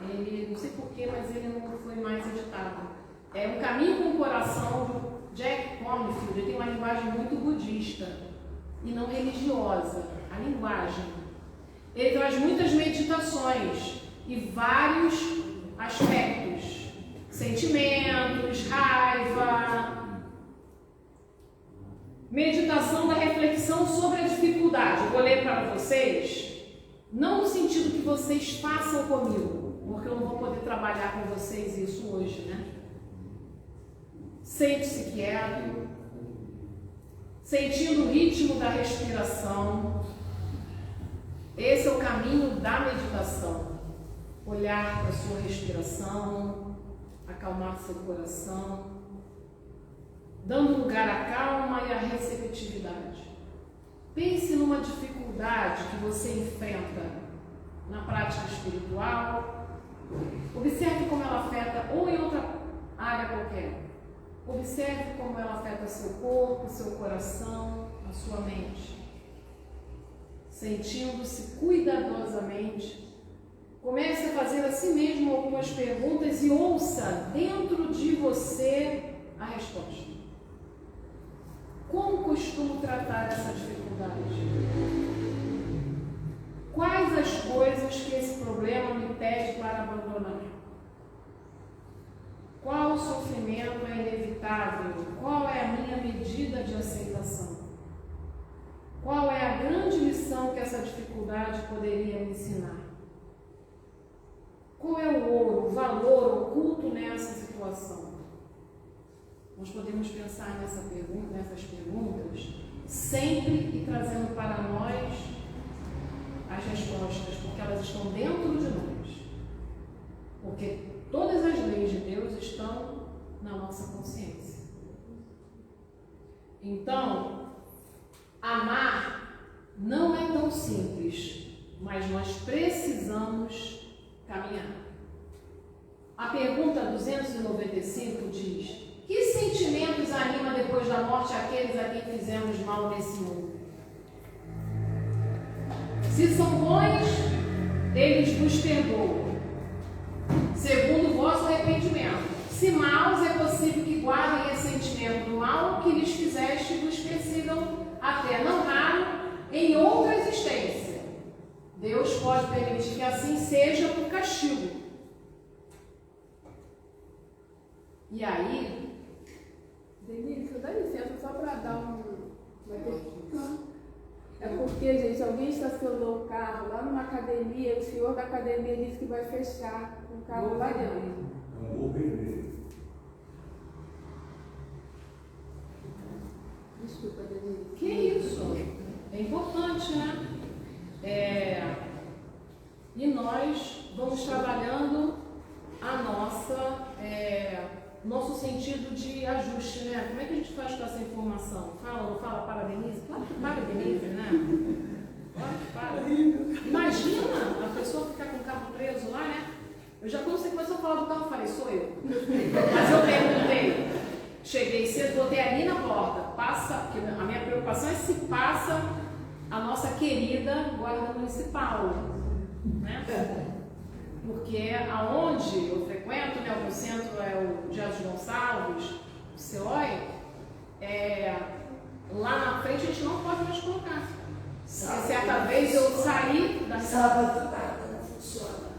Ele, não sei porquê, mas ele não foi mais editado. É Um Caminho com o Coração, do Jack Cornfield. Ele tem uma linguagem muito budista e não religiosa, a linguagem. Ele traz muitas meditações e vários aspectos, sentimentos, raiva, meditação da reflexão sobre a dificuldade. Eu vou ler para vocês, não no sentido que vocês façam comigo, porque eu não vou poder trabalhar com vocês isso hoje, né? Sente-se quieto, sentindo o ritmo da respiração. Esse é o caminho da meditação. Olhar para a sua respiração, acalmar seu coração, dando lugar à calma e à receptividade. Pense numa dificuldade que você enfrenta na prática espiritual. Observe como ela afeta, ou em outra área qualquer. Observe como ela afeta seu corpo, seu coração, a sua mente. Sentindo-se cuidadosamente, comece a fazer a si mesmo algumas perguntas e ouça dentro de você a resposta. Como costumo tratar essa dificuldade? Quais as coisas que esse problema me pede para abandonar? Qual sofrimento é inevitável? Qual é a minha medida de aceitação? Qual é a grande lição que essa dificuldade poderia me ensinar? Qual é o ouro, o valor oculto nessa situação? Nós podemos pensar nessas perguntas sempre e trazendo para nós as respostas, porque elas estão dentro de nós. Porque todas as leis de Deus estão na nossa consciência. Então, amar não é tão simples, mas nós precisamos caminhar. A pergunta 295 diz: Que sentimentos anima depois da morte aqueles a quem fizemos mal nesse mundo? Se são bons, eles vos perdoam, segundo o vosso arrependimento. Se maus, é possível que guardem esse sentimento do mal que lhes fizeste e vos persigam até, não raro, em outra existência. Deus pode permitir que assim seja por castigo. E aí, Denise, dá licença só para dar É porque, gente, alguém estacionou o carro lá numa academia, o senhor da academia disse que vai fechar o carro lá dentro. Desculpa, Denise. que isso? É importante, né? E nós vamos trabalhando nosso sentido de ajuste, né? Como é que a gente faz com essa informação? Fala ou não fala para a Denise? Claro que para a Denise, né? Claro que para. Imagina a pessoa ficar com o carro preso lá, né? Quando você começou a falar do carro, eu falei, sou eu. Mas eu perguntei. Cheguei cedo, botei ali na porta. Porque a minha preocupação é se passa a nossa querida guarda municipal, né? Porque aonde eu frequento, né, o meu centro é o Jesus Gonçalves, o CEOI, lá na frente a gente não pode mais colocar. Porque certa vez eu saí da... Sábado nada não funciona.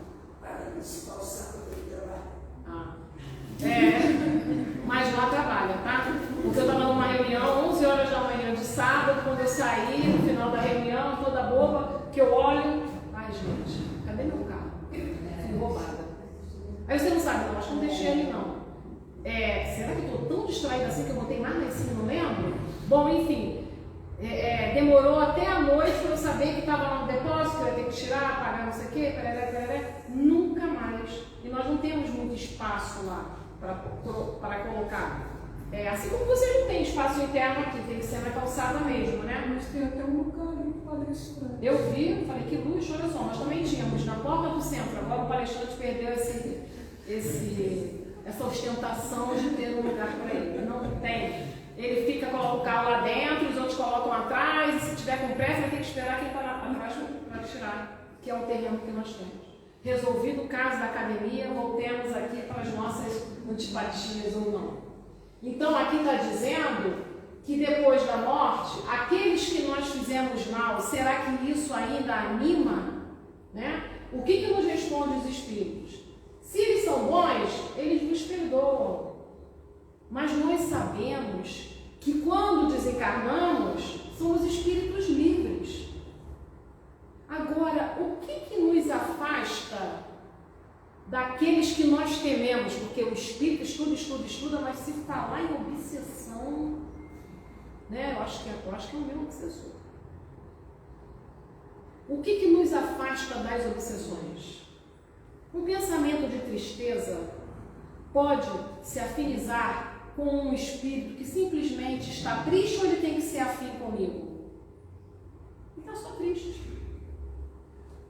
Para municipal, sábado eu trabalho. Mas lá trabalha, tá? Porque eu estava numa reunião, 11 horas da manhã de sábado, quando eu saí, no final da reunião, toda boba, que eu olho, ai gente, cadê meu carro? Fui roubada. Aí você não sabe, não, acho que não deixei ali não. Será que eu estou tão distraída assim que eu botei mais lá em cima, não lembro? Bom, enfim, demorou até a noite para eu saber que estava lá no depósito, que eu ia ter que tirar, pagar não sei o quê, nunca mais. E nós não temos muito espaço lá para colocar. Assim como vocês não têm espaço interno aqui, tem que ser na calçada mesmo, né? Mas tem até um lugar ali para palestrar. Eu vi, falei que luxo, olha só, nós também tínhamos na porta do centro, agora o palestrante perdeu essa ostentação de ter um lugar para ele. Não tem. Ele coloca o carro lá dentro, os outros colocam atrás, e se tiver com pressa vai ter que esperar quem está atrás para tirar, que é o terreno que nós temos. Resolvido o caso da academia, voltemos aqui para as nossas antipatias ou não. Então aqui está dizendo que depois da morte, aqueles que nós fizemos mal, será que isso ainda anima? Né? O que nos responde os espíritos? Se eles são bons, eles nos perdoam. Mas nós sabemos que quando desencarnamos, somos espíritos livres. Agora, o que nos afasta daqueles que nós tememos? Porque o espírito estuda, mas se falar em obsessão, né? Eu acho que é o meu obsessor. O que nos afasta das obsessões? O pensamento de tristeza pode se afinizar com um espírito que simplesmente está triste ou ele tem que ser afim comigo? Ele está só triste.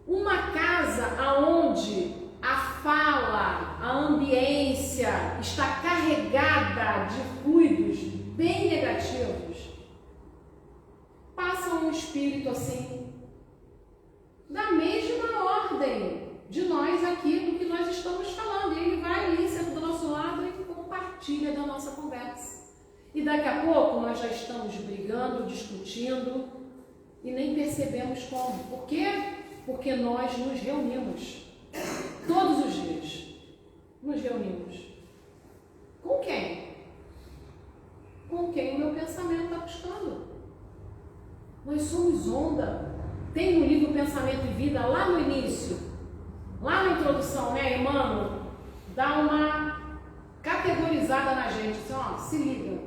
Uma casa aonde a fala, a ambiência está carregada de fluidos bem negativos, passa um espírito assim, da mesma ordem de nós aqui, do que nós estamos falando. E ele vai ali, senta do nosso lado e compartilha da nossa conversa. E daqui a pouco nós já estamos brigando, discutindo e nem percebemos como. Por quê? Porque nós nos reunimos todos os dias. Nos reunimos. Com quem? Com quem o meu pensamento está buscando. Nós somos onda. Tem no livro Pensamento e Vida, lá no início, lá na introdução, né, Emmanuel, dá uma categorizada na gente, assim, ó, se liga.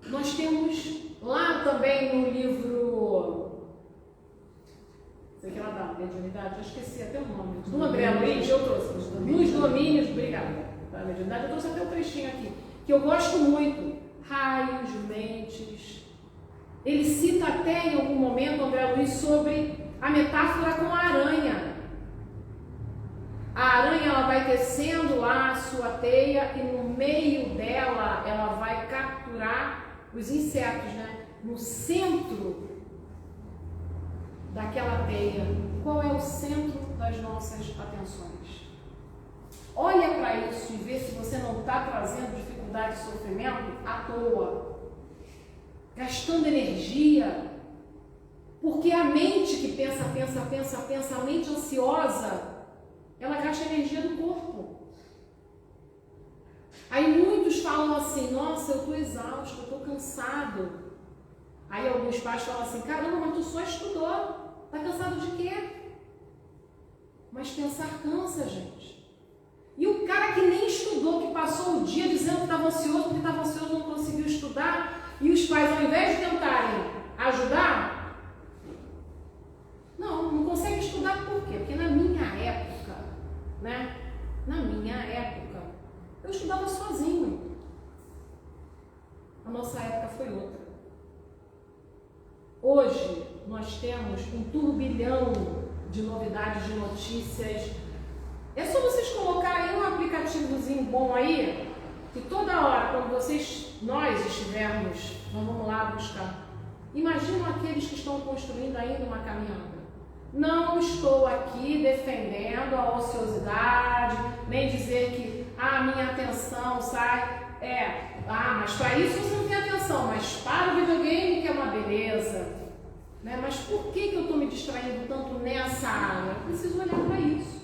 Nós temos lá também no livro, sei que ela dá, mediunidade, eu esqueci até o nome, do André Luiz, eu trouxe, nos domínios, obrigada, da mediunidade, eu trouxe até um trechinho aqui, que eu gosto muito, raios, mentes. Ele cita até em algum momento, André Luiz, sobre a metáfora com a aranha. A aranha ela vai tecendo lá a sua teia e no meio dela ela vai capturar os insetos, né? No centro daquela teia. Qual é o centro das nossas atenções? Olha para isso e vê se você não está trazendo dificuldade e sofrimento à toa, gastando energia, porque a mente que pensa, a mente ansiosa, ela gasta energia do corpo. Aí muitos falam assim, nossa, eu estou exausto, eu estou cansado. Aí alguns pais falam assim, caramba, mas tu só estudou, está cansado de quê? Mas pensar cansa, gente. E o cara que nem estudou, que passou o dia dizendo que estava ansioso, porque estava ansioso, não conseguiu estudar, e os pais, ao invés de tentarem ajudar, não consegue estudar por quê? Porque na minha época, né? Na minha época, eu estudava sozinho. A nossa época foi outra. Hoje, nós temos um turbilhão de novidades, de notícias. É só vocês colocarem um aplicativozinho bom aí, que toda hora, quando nós estivermos, nós vamos lá buscar. Imaginam aqueles que estão construindo ainda uma caminhada. Não estou aqui defendendo a ociosidade, nem dizer que a minha atenção sai. Mas para isso você não tem atenção, mas para o videogame que é uma beleza. Né? Mas por que eu estou me distraindo tanto nessa área? Eu preciso olhar para isso.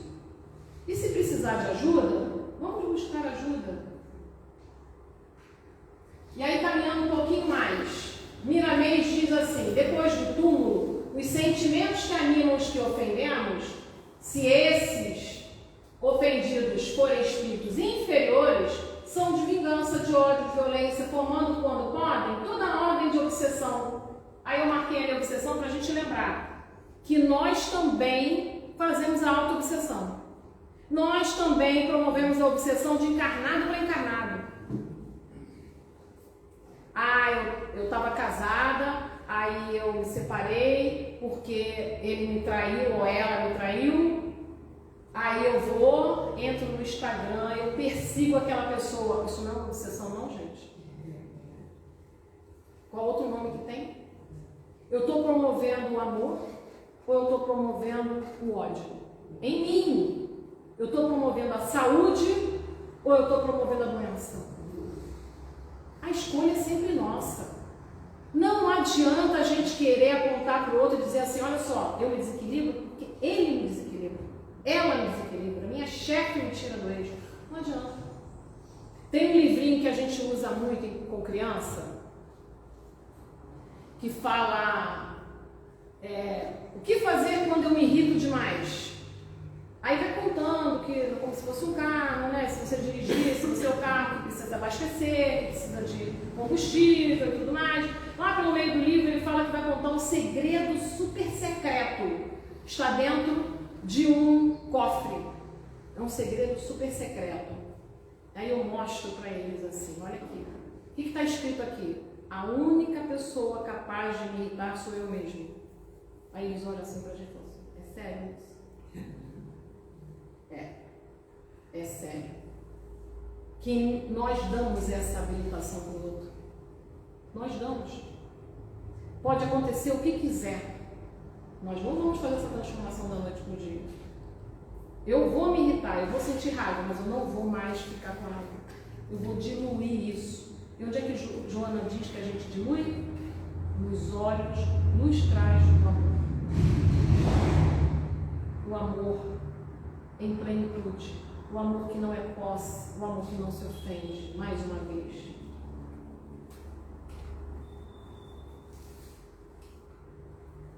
E se precisar de ajuda, vamos buscar ajuda. E aí, caminhando um pouquinho mais, Miramês diz assim, depois do túmulo, os sentimentos que animam os que ofendemos, se esses ofendidos forem espíritos inferiores, são de vingança, de ódio, de violência, formando quando podem toda a ordem de obsessão. Aí eu marquei ali a obsessão para a gente lembrar que nós também fazemos a auto-obsessão. Nós também promovemos a obsessão de encarnado para encarnado. Eu estava casada, aí eu me separei porque ele me traiu ou ela me traiu. Aí eu vou, entro no Instagram, eu persigo aquela pessoa. Isso não é uma obsessão não, gente? Qual outro nome que tem? Eu estou promovendo o amor ou eu estou promovendo o ódio? Em mim. Eu estou promovendo a saúde ou eu estou promovendo a doença? A escolha é sempre nossa. Não adianta a gente querer apontar para o outro e dizer assim, olha só, eu me desequilibro porque ele me desequilibra. Ela me desequilibra, minha chefe me tira do eixo. Não adianta. Tem um livrinho que a gente usa muito com criança, que fala o que fazer quando eu me irrito demais. Aí vai contando que como se fosse um carro, né? Se você dirigisse o seu carro, que precisa abastecer, que precisa de combustível e tudo mais. Lá pelo meio do livro ele fala que vai contar um segredo super secreto. Está dentro de um cofre. É um segredo super secreto. Aí eu mostro para eles assim, olha aqui. O que está escrito aqui? A única pessoa capaz de me irritar sou eu mesmo. Aí eles olham assim para a gente e falam assim, é sério isso? É sério. Que nós damos essa habilitação para o outro. Nós damos. Pode acontecer o que quiser. Nós não vamos fazer essa transformação da noite para o dia. Eu vou me irritar, eu vou sentir raiva, mas eu não vou mais ficar com raiva. Eu vou diluir isso. E onde é que Joana diz que a gente dilui? Nos olhos, nos traz do amor. O amor em plenitude. O amor que não é posse, o amor que não se ofende, mais uma vez.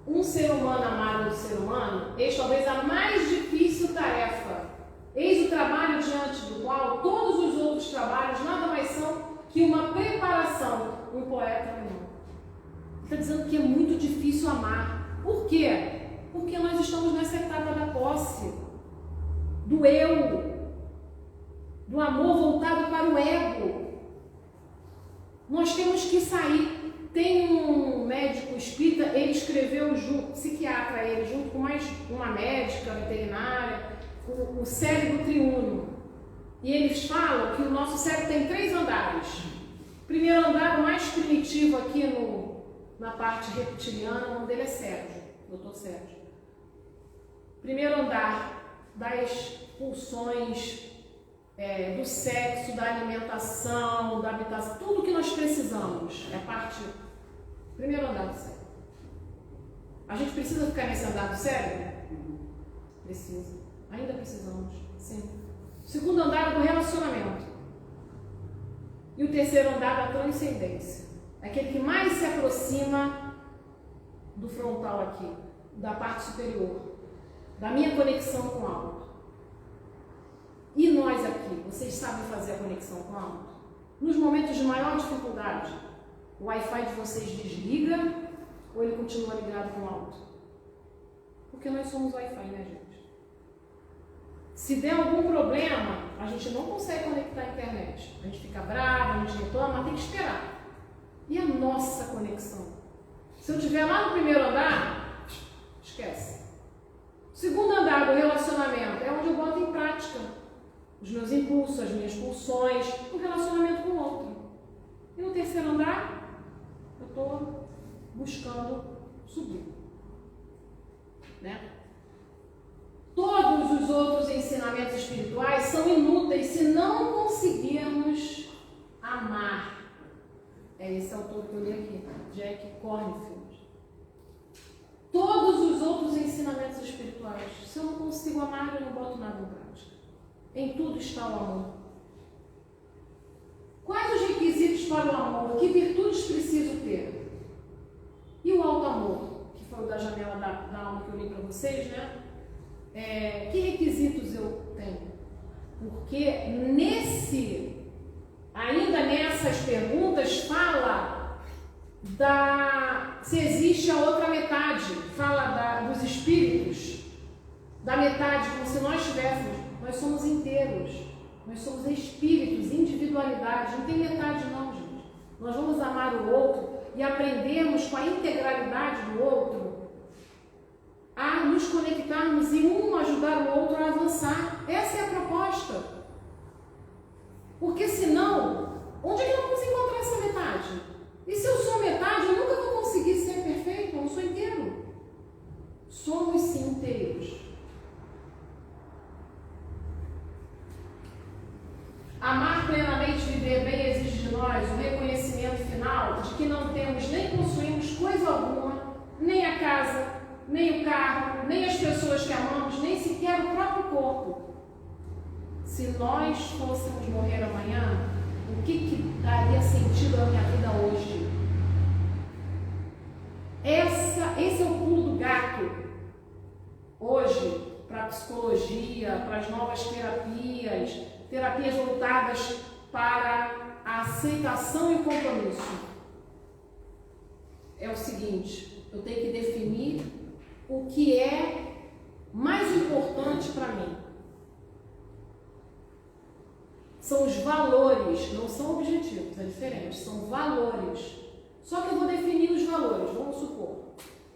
Um ser humano amar outro ser humano, eis talvez a mais difícil tarefa. Eis o trabalho diante do qual todos os outros trabalhos nada mais são que uma preparação. Um poeta alemão está dizendo que é muito difícil amar. Por quê? Porque nós estamos nessa etapa da posse, do eu, do amor voltado para o ego. Nós temos que sair. Tem um médico espírita, ele escreveu, psiquiatra, ele junto com mais uma médica veterinária, o cérebro triúneo. E eles falam que o nosso cérebro tem 3 andares. O primeiro andar, o mais primitivo aqui na parte reptiliana, o nome dele é Sérgio, Dr. Sérgio. Primeiro andar das pulsões, do sexo, da alimentação, da habitação, tudo que nós precisamos. É parte. Primeiro andar do cérebro. A gente precisa ficar nesse andar do cérebro? Precisa. Ainda precisamos. Sim. O segundo andar é do relacionamento. E o terceiro andar da transcendência. É aquele que mais se aproxima do frontal aqui, da parte superior, da minha conexão com o alto. E nós aqui, vocês sabem fazer a conexão com o alto? Nos momentos de maior dificuldade, o Wi-Fi de vocês desliga ou ele continua ligado com o alto? Porque nós somos Wi-Fi, né, gente? Se der algum problema, a gente não consegue conectar a internet. A gente fica bravo, a gente reclama, mas tem que esperar. E a nossa conexão? Se eu estiver lá no primeiro andar, esquece. O segundo andar do relacionamento é onde eu boto em prática os meus impulsos, as minhas pulsões, o relacionamento com o outro. E no terceiro andar, eu estou buscando subir. Né? Todos os outros ensinamentos espirituais são inúteis se não conseguirmos amar. É esse autor que eu li aqui, Jack Kornfield. Todos os outros ensinamentos espirituais, se eu não consigo amar, eu não boto nada em prática. Em tudo está o amor. Quais os requisitos para o amor? Que virtudes preciso ter? E o alto amor, que foi o da janela da alma que eu li para vocês, né? Que requisitos eu tenho? Porque ainda nessas perguntas fala se existe a outra metade, fala dos espíritos, da metade, como se nós somos inteiros, nós somos espíritos, individualidade, não tem metade não, gente. Nós vamos amar o outro e aprendemos com a integralidade do outro a nos conectarmos e um ajudar o outro a avançar. Essa é a proposta. Porque senão, onde é que nós vamos encontrar essa metade? E se eu sou metade, eu nunca vou conseguir ser perfeito, eu não sou inteiro. Somos sim inteiros. Amar plenamente, viver bem exige de nós o reconhecimento final de que não temos nem possuímos coisa alguma, nem a casa, nem o carro, nem as pessoas que amamos, nem sequer o próprio corpo. Se nós fôssemos morrer amanhã, o que daria sentido à minha vida hoje? Esse é o pulo do gato. Hoje, para a psicologia, para as novas terapias voltadas para a aceitação e compromisso. É o seguinte, eu tenho que definir o que é mais importante para mim. São os valores, não são objetivos, é diferente, são valores. Só que eu vou definir os valores, vamos supor.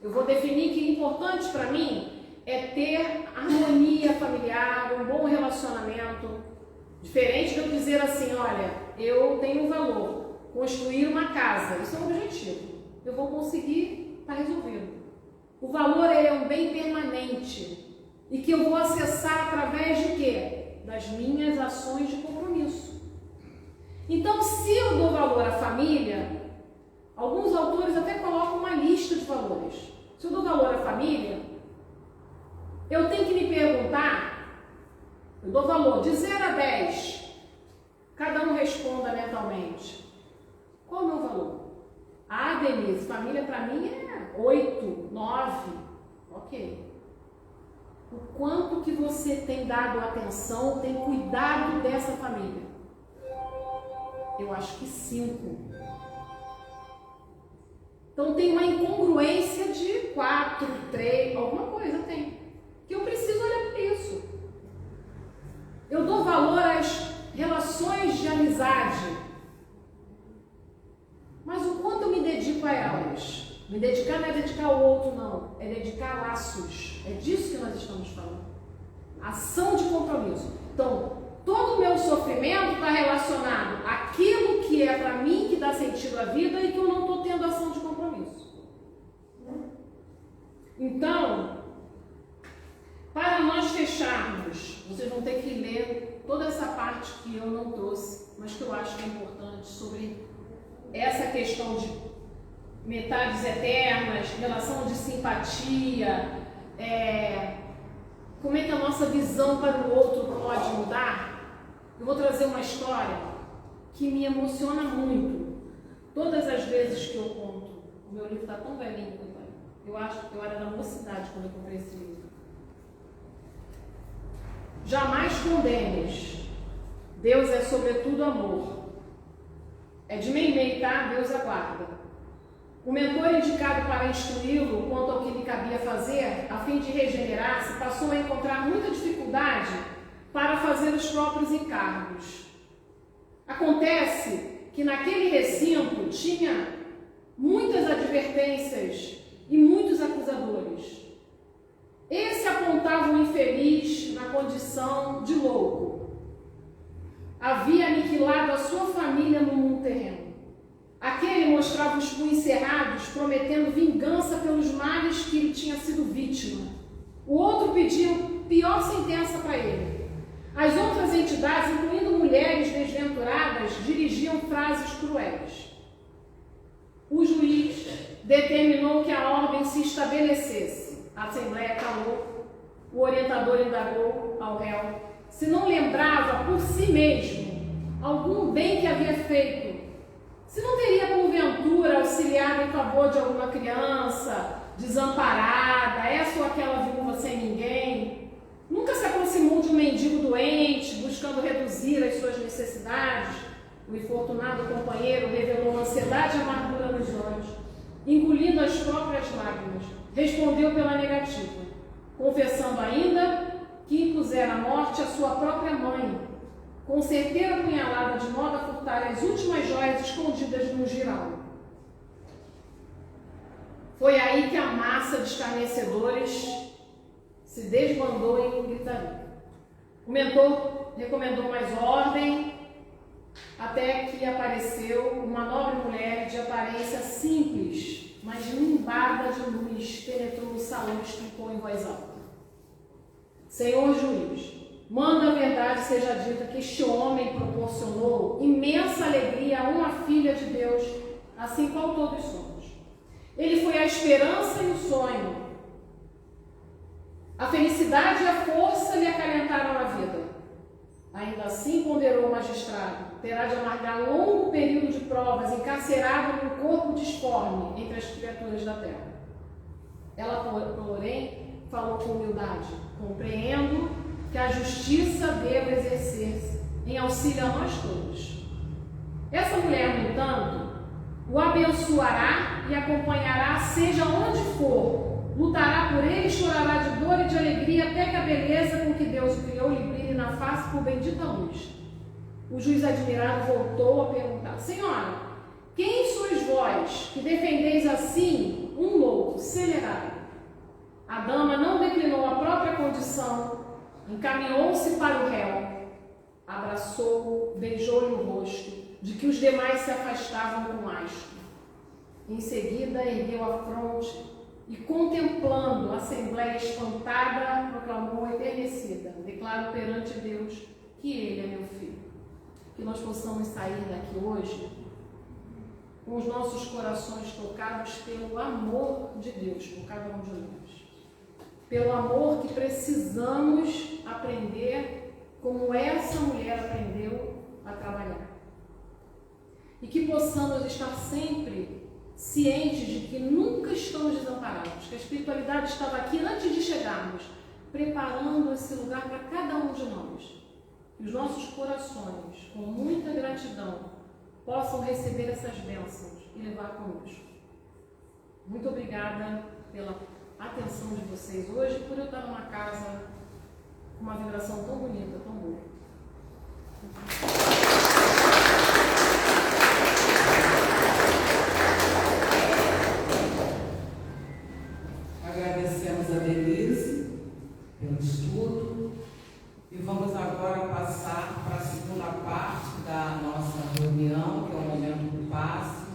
Eu vou definir que importante para mim é ter harmonia familiar, um bom relacionamento. Diferente de eu dizer assim, olha, eu tenho um valor, construir uma casa, isso é um objetivo. Eu vou conseguir, está resolvido. O valor é um bem permanente e que eu vou acessar através de quê? Das minhas ações de compromisso. Então, se eu dou valor à família, alguns autores até colocam uma lista de valores. Se eu dou valor à família, eu tenho que me perguntar, eu dou valor de 0 a 10, cada um responda mentalmente. Qual é o meu valor? Denise, família para mim é 8, 9, ok. O quanto que você tem dado atenção, tem cuidado dessa família? Eu acho que 5. Então tem uma incongruência de 4, 3, alguma coisa tem. Que eu preciso olhar para isso. Eu dou valor às relações de amizade. Mas o quanto eu me dedico a elas? Me dedicar não é dedicar ao outro, não. É dedicar a laços. É disso que nós estamos falando. Ação de compromisso. Então, todo o meu sofrimento está relacionado àquilo que é para mim, que dá sentido à vida e que eu não estou tendo ação de compromisso. Então, para nós fecharmos, vocês vão ter que ler toda essa parte que eu não trouxe, mas que eu acho que é importante, sobre essa questão de metades eternas, relação de simpatia, como é que a nossa visão para o outro pode mudar. Eu vou trazer uma história que me emociona muito. Todas as vezes que eu conto, o meu livro está tão velhinho, eu acho que eu era da mocidade quando eu comprei esse livro. Jamais condenes. Deus é sobretudo amor. É de meio, tá? Deus aguarda. O mentor indicado para instruí-lo quanto ao que lhe cabia fazer, a fim de regenerar-se, passou a encontrar muita dificuldade para fazer os próprios encargos. Acontece que naquele recinto tinha muitas advertências e muitos acusadores. Esse apontava o infeliz na condição de louco. Havia aniquilado a sua família no mundo terreno. Aquele mostrava os punhos cerrados, prometendo vingança pelos males que ele tinha sido vítima. O outro pedia pior sentença para ele. As outras entidades, incluindo mulheres desventuradas, dirigiam frases cruéis. O juiz determinou que a ordem se estabelecesse. A assembleia calou. O orientador indagou ao réu se não lembrava por si mesmo algum bem que havia feito, se não teria porventura auxiliado em favor de alguma criança desamparada, essa ou aquela viúva sem ninguém. Nunca se aproximou de um mendigo doente, buscando reduzir as suas necessidades. O infortunado companheiro revelou ansiedade e amargura nos olhos, engolindo as próprias lágrimas. Respondeu pela negativa, confessando ainda que impusera a morte à sua própria mãe, com certeira apunhalada de modo a furtar as últimas joias escondidas num giral. Foi aí que a massa de escarnecedores se desbandou em gritaria. O mentor recomendou mais ordem, até que apareceu uma nobre mulher de aparência simples, mas limbada de luz, penetrou no salão e explicou em voz alta: Senhor juiz, manda a verdade seja dita que este homem proporcionou imensa alegria a uma filha de Deus, assim qual todos somos. Ele foi a esperança e o sonho. A felicidade e a força lhe acalentaram a vida. Ainda assim, ponderou o magistrado, terá de amargar longo período de provas, encarcerado num corpo disforme entre as criaturas da terra. Ela, porém, falou com humildade: compreendo que a justiça deva exercer-se em auxílio a nós todos. Essa mulher, no entanto, o abençoará e acompanhará, seja onde for, lutará por ele e chorará de dor e de alegria até que a beleza com que Deus o criou lhe brilhe na face por bendita luz. O juiz admirado voltou a perguntar: Senhora, quem sois vós que defendeis assim um louco, celerado? A dama não declinou a própria condição, encaminhou-se para o réu, abraçou-o, beijou-lhe o rosto, de que os demais se afastavam com asco. Em seguida, ergueu a fronte e, contemplando a assembleia espantada, proclamou eternecida: declaro perante Deus que ele é meu filho. Que nós possamos sair daqui hoje com os nossos corações tocados pelo amor de Deus por cada um de nós. Pelo amor que precisamos aprender como essa mulher aprendeu a trabalhar. E que possamos estar sempre cientes de que nunca estamos desamparados, que a espiritualidade estava aqui antes de chegarmos, preparando esse lugar para cada um de nós. Que os nossos corações, com muita gratidão, possam receber essas bênçãos e levar conosco. Muito obrigada pela atenção de vocês hoje, por eu estar numa casa com uma vibração tão bonita, tão boa. Agradecemos a Denise pelo estudo, agora passar para a segunda parte da nossa reunião, que é o momento do passe.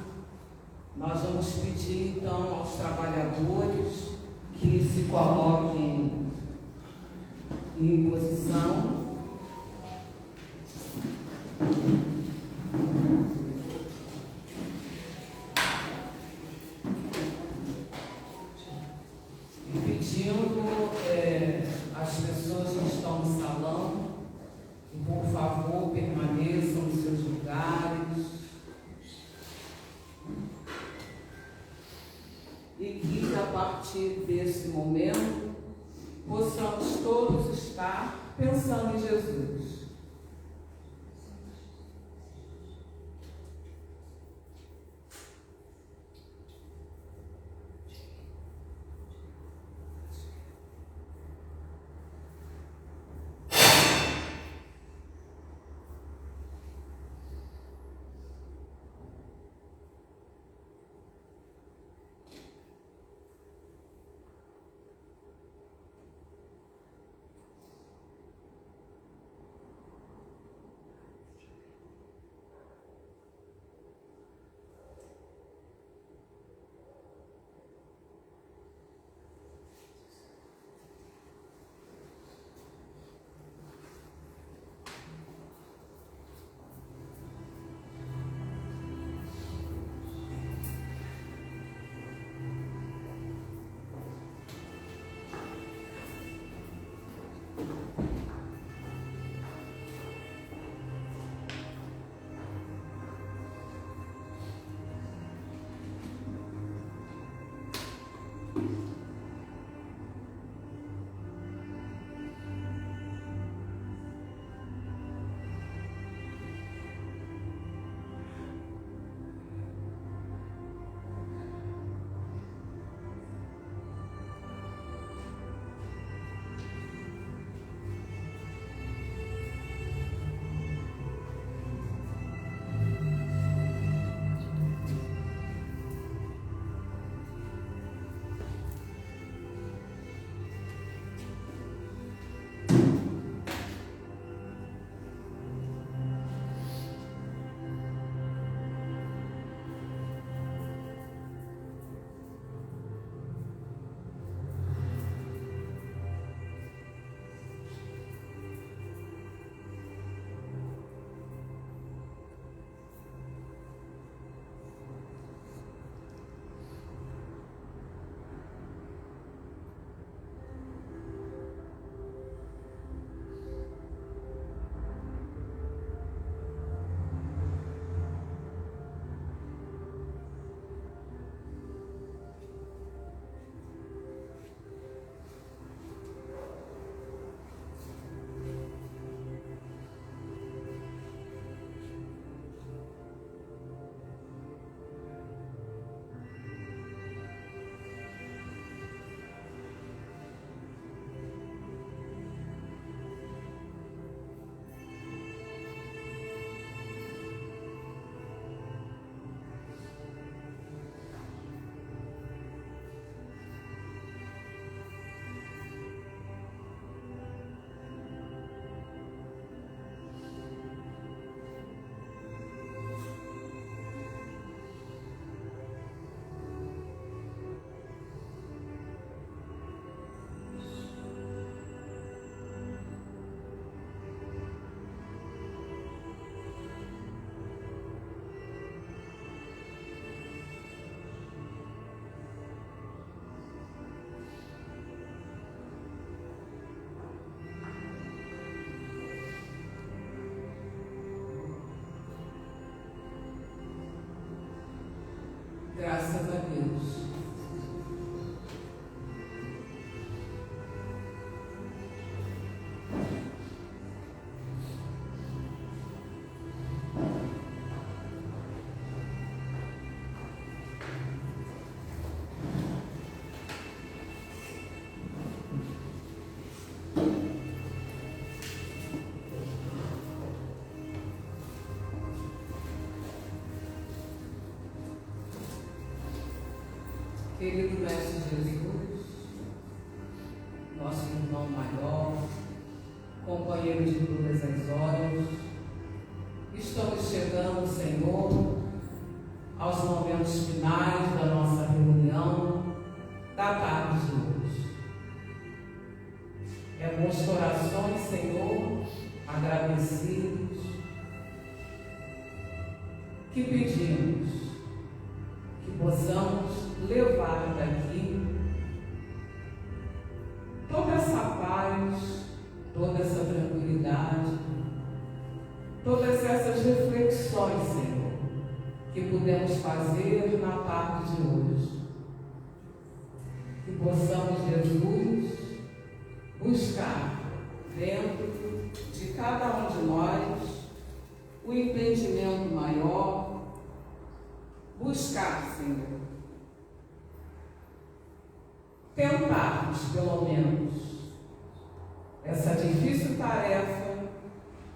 Nós vamos pedir então aos trabalhadores que se coloquem em posição. E pedindo às pessoas que estão no salão que, por favor, permaneçam nos seus lugares. E que, a partir desse momento, possamos todos estar pensando em Jesus. Graças a Deus. Querido Mestre Jesus, nosso irmão maior, companheiro de todas as horas. Estamos chegando, Senhor, aos momentos finais da nossa reunião da tarde de hoje. É bons corações, Senhor, agradecidos, que pedimos que possamos levar daqui toda essa paz, toda essa tranquilidade, todas essas reflexões, Senhor, que pudemos fazer na tarde de hoje. Que possamos, Jesus, buscar dentro de cada um de nós o entendimento maior, buscar, Senhor, tentarmos, pelo menos, essa difícil tarefa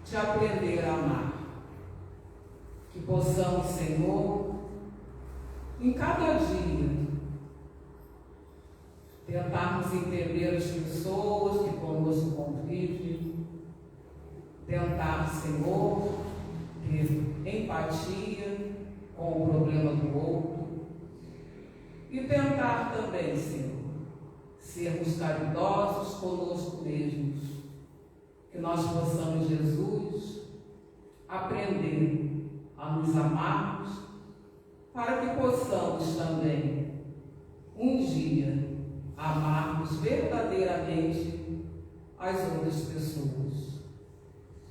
de aprender a amar. Que possamos, Senhor, em cada dia, tentarmos entender as pessoas que conosco convivem, tentar, Senhor, ter empatia com o problema do outro e tentar também, Senhor, sermos caridosos conosco mesmos, que nós possamos, Jesus, aprender a nos amarmos, para que possamos também, um dia, amarmos verdadeiramente as outras pessoas.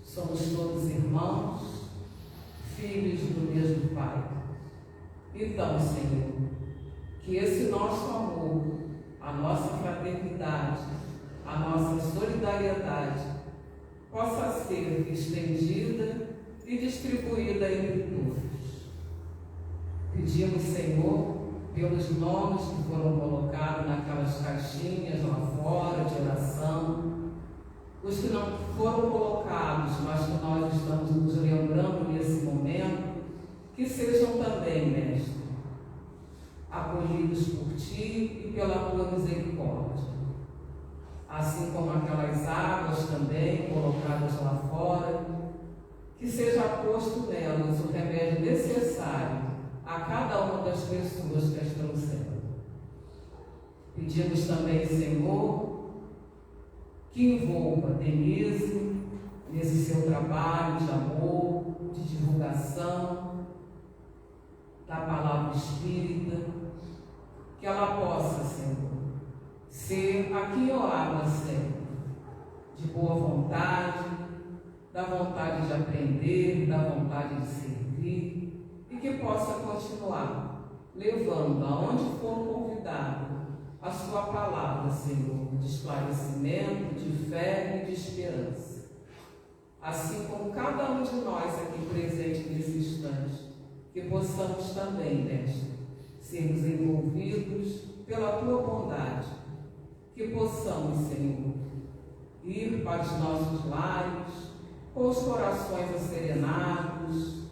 Somos todos irmãos, filhos do mesmo Pai. Então, Senhor, que esse nosso amor, a nossa fraternidade, a nossa solidariedade possa ser estendida e distribuída entre todos. Pedimos, Senhor, pelos nomes que foram colocados naquelas caixinhas lá fora de oração, os que não foram colocados, mas que nós estamos nos lembrando nesse momento, que sejam também, Mestre, acolhidos por Ti e pela Tua misericórdia. Assim como aquelas águas também colocadas lá fora, que seja posto nelas o remédio necessário a cada uma das pessoas que as trouxeram. Pedimos também, Senhor, que envolva Denise nesse seu trabalho de amor, de divulgação da palavra espírita, que ela possa, Senhor, ser aqui orada sempre, de boa vontade, da vontade de aprender, da vontade de servir, e que possa continuar levando aonde for convidado a sua palavra, Senhor, de esclarecimento, de fé e de esperança. Assim como cada um de nós aqui presente nesse instante, que possamos também, Mestre, sermos envolvidos pela Tua bondade, que possamos, Senhor, ir para os nossos lares com os corações asserenados,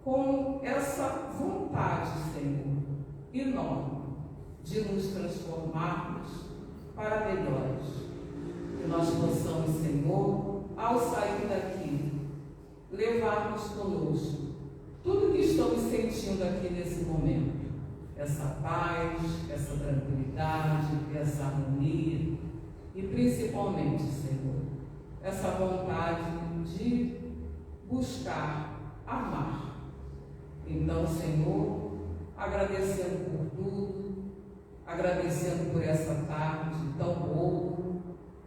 com essa vontade, Senhor, enorme, de nos transformarmos para melhores. Que nós possamos, Senhor, ao sair daqui, levarmos conosco tudo que estamos sentindo aqui nesse momento. Essa paz, essa tranquilidade, essa harmonia e principalmente, Senhor, essa vontade de buscar amar. Então, Senhor, agradecendo por tudo, agradecendo por essa tarde tão boa,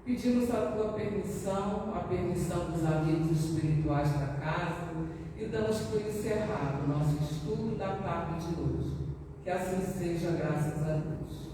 pedimos a Tua permissão, a permissão dos amigos espirituais da casa e damos por encerrado o nosso estudo da tarde de hoje. Que assim seja, graças a Deus.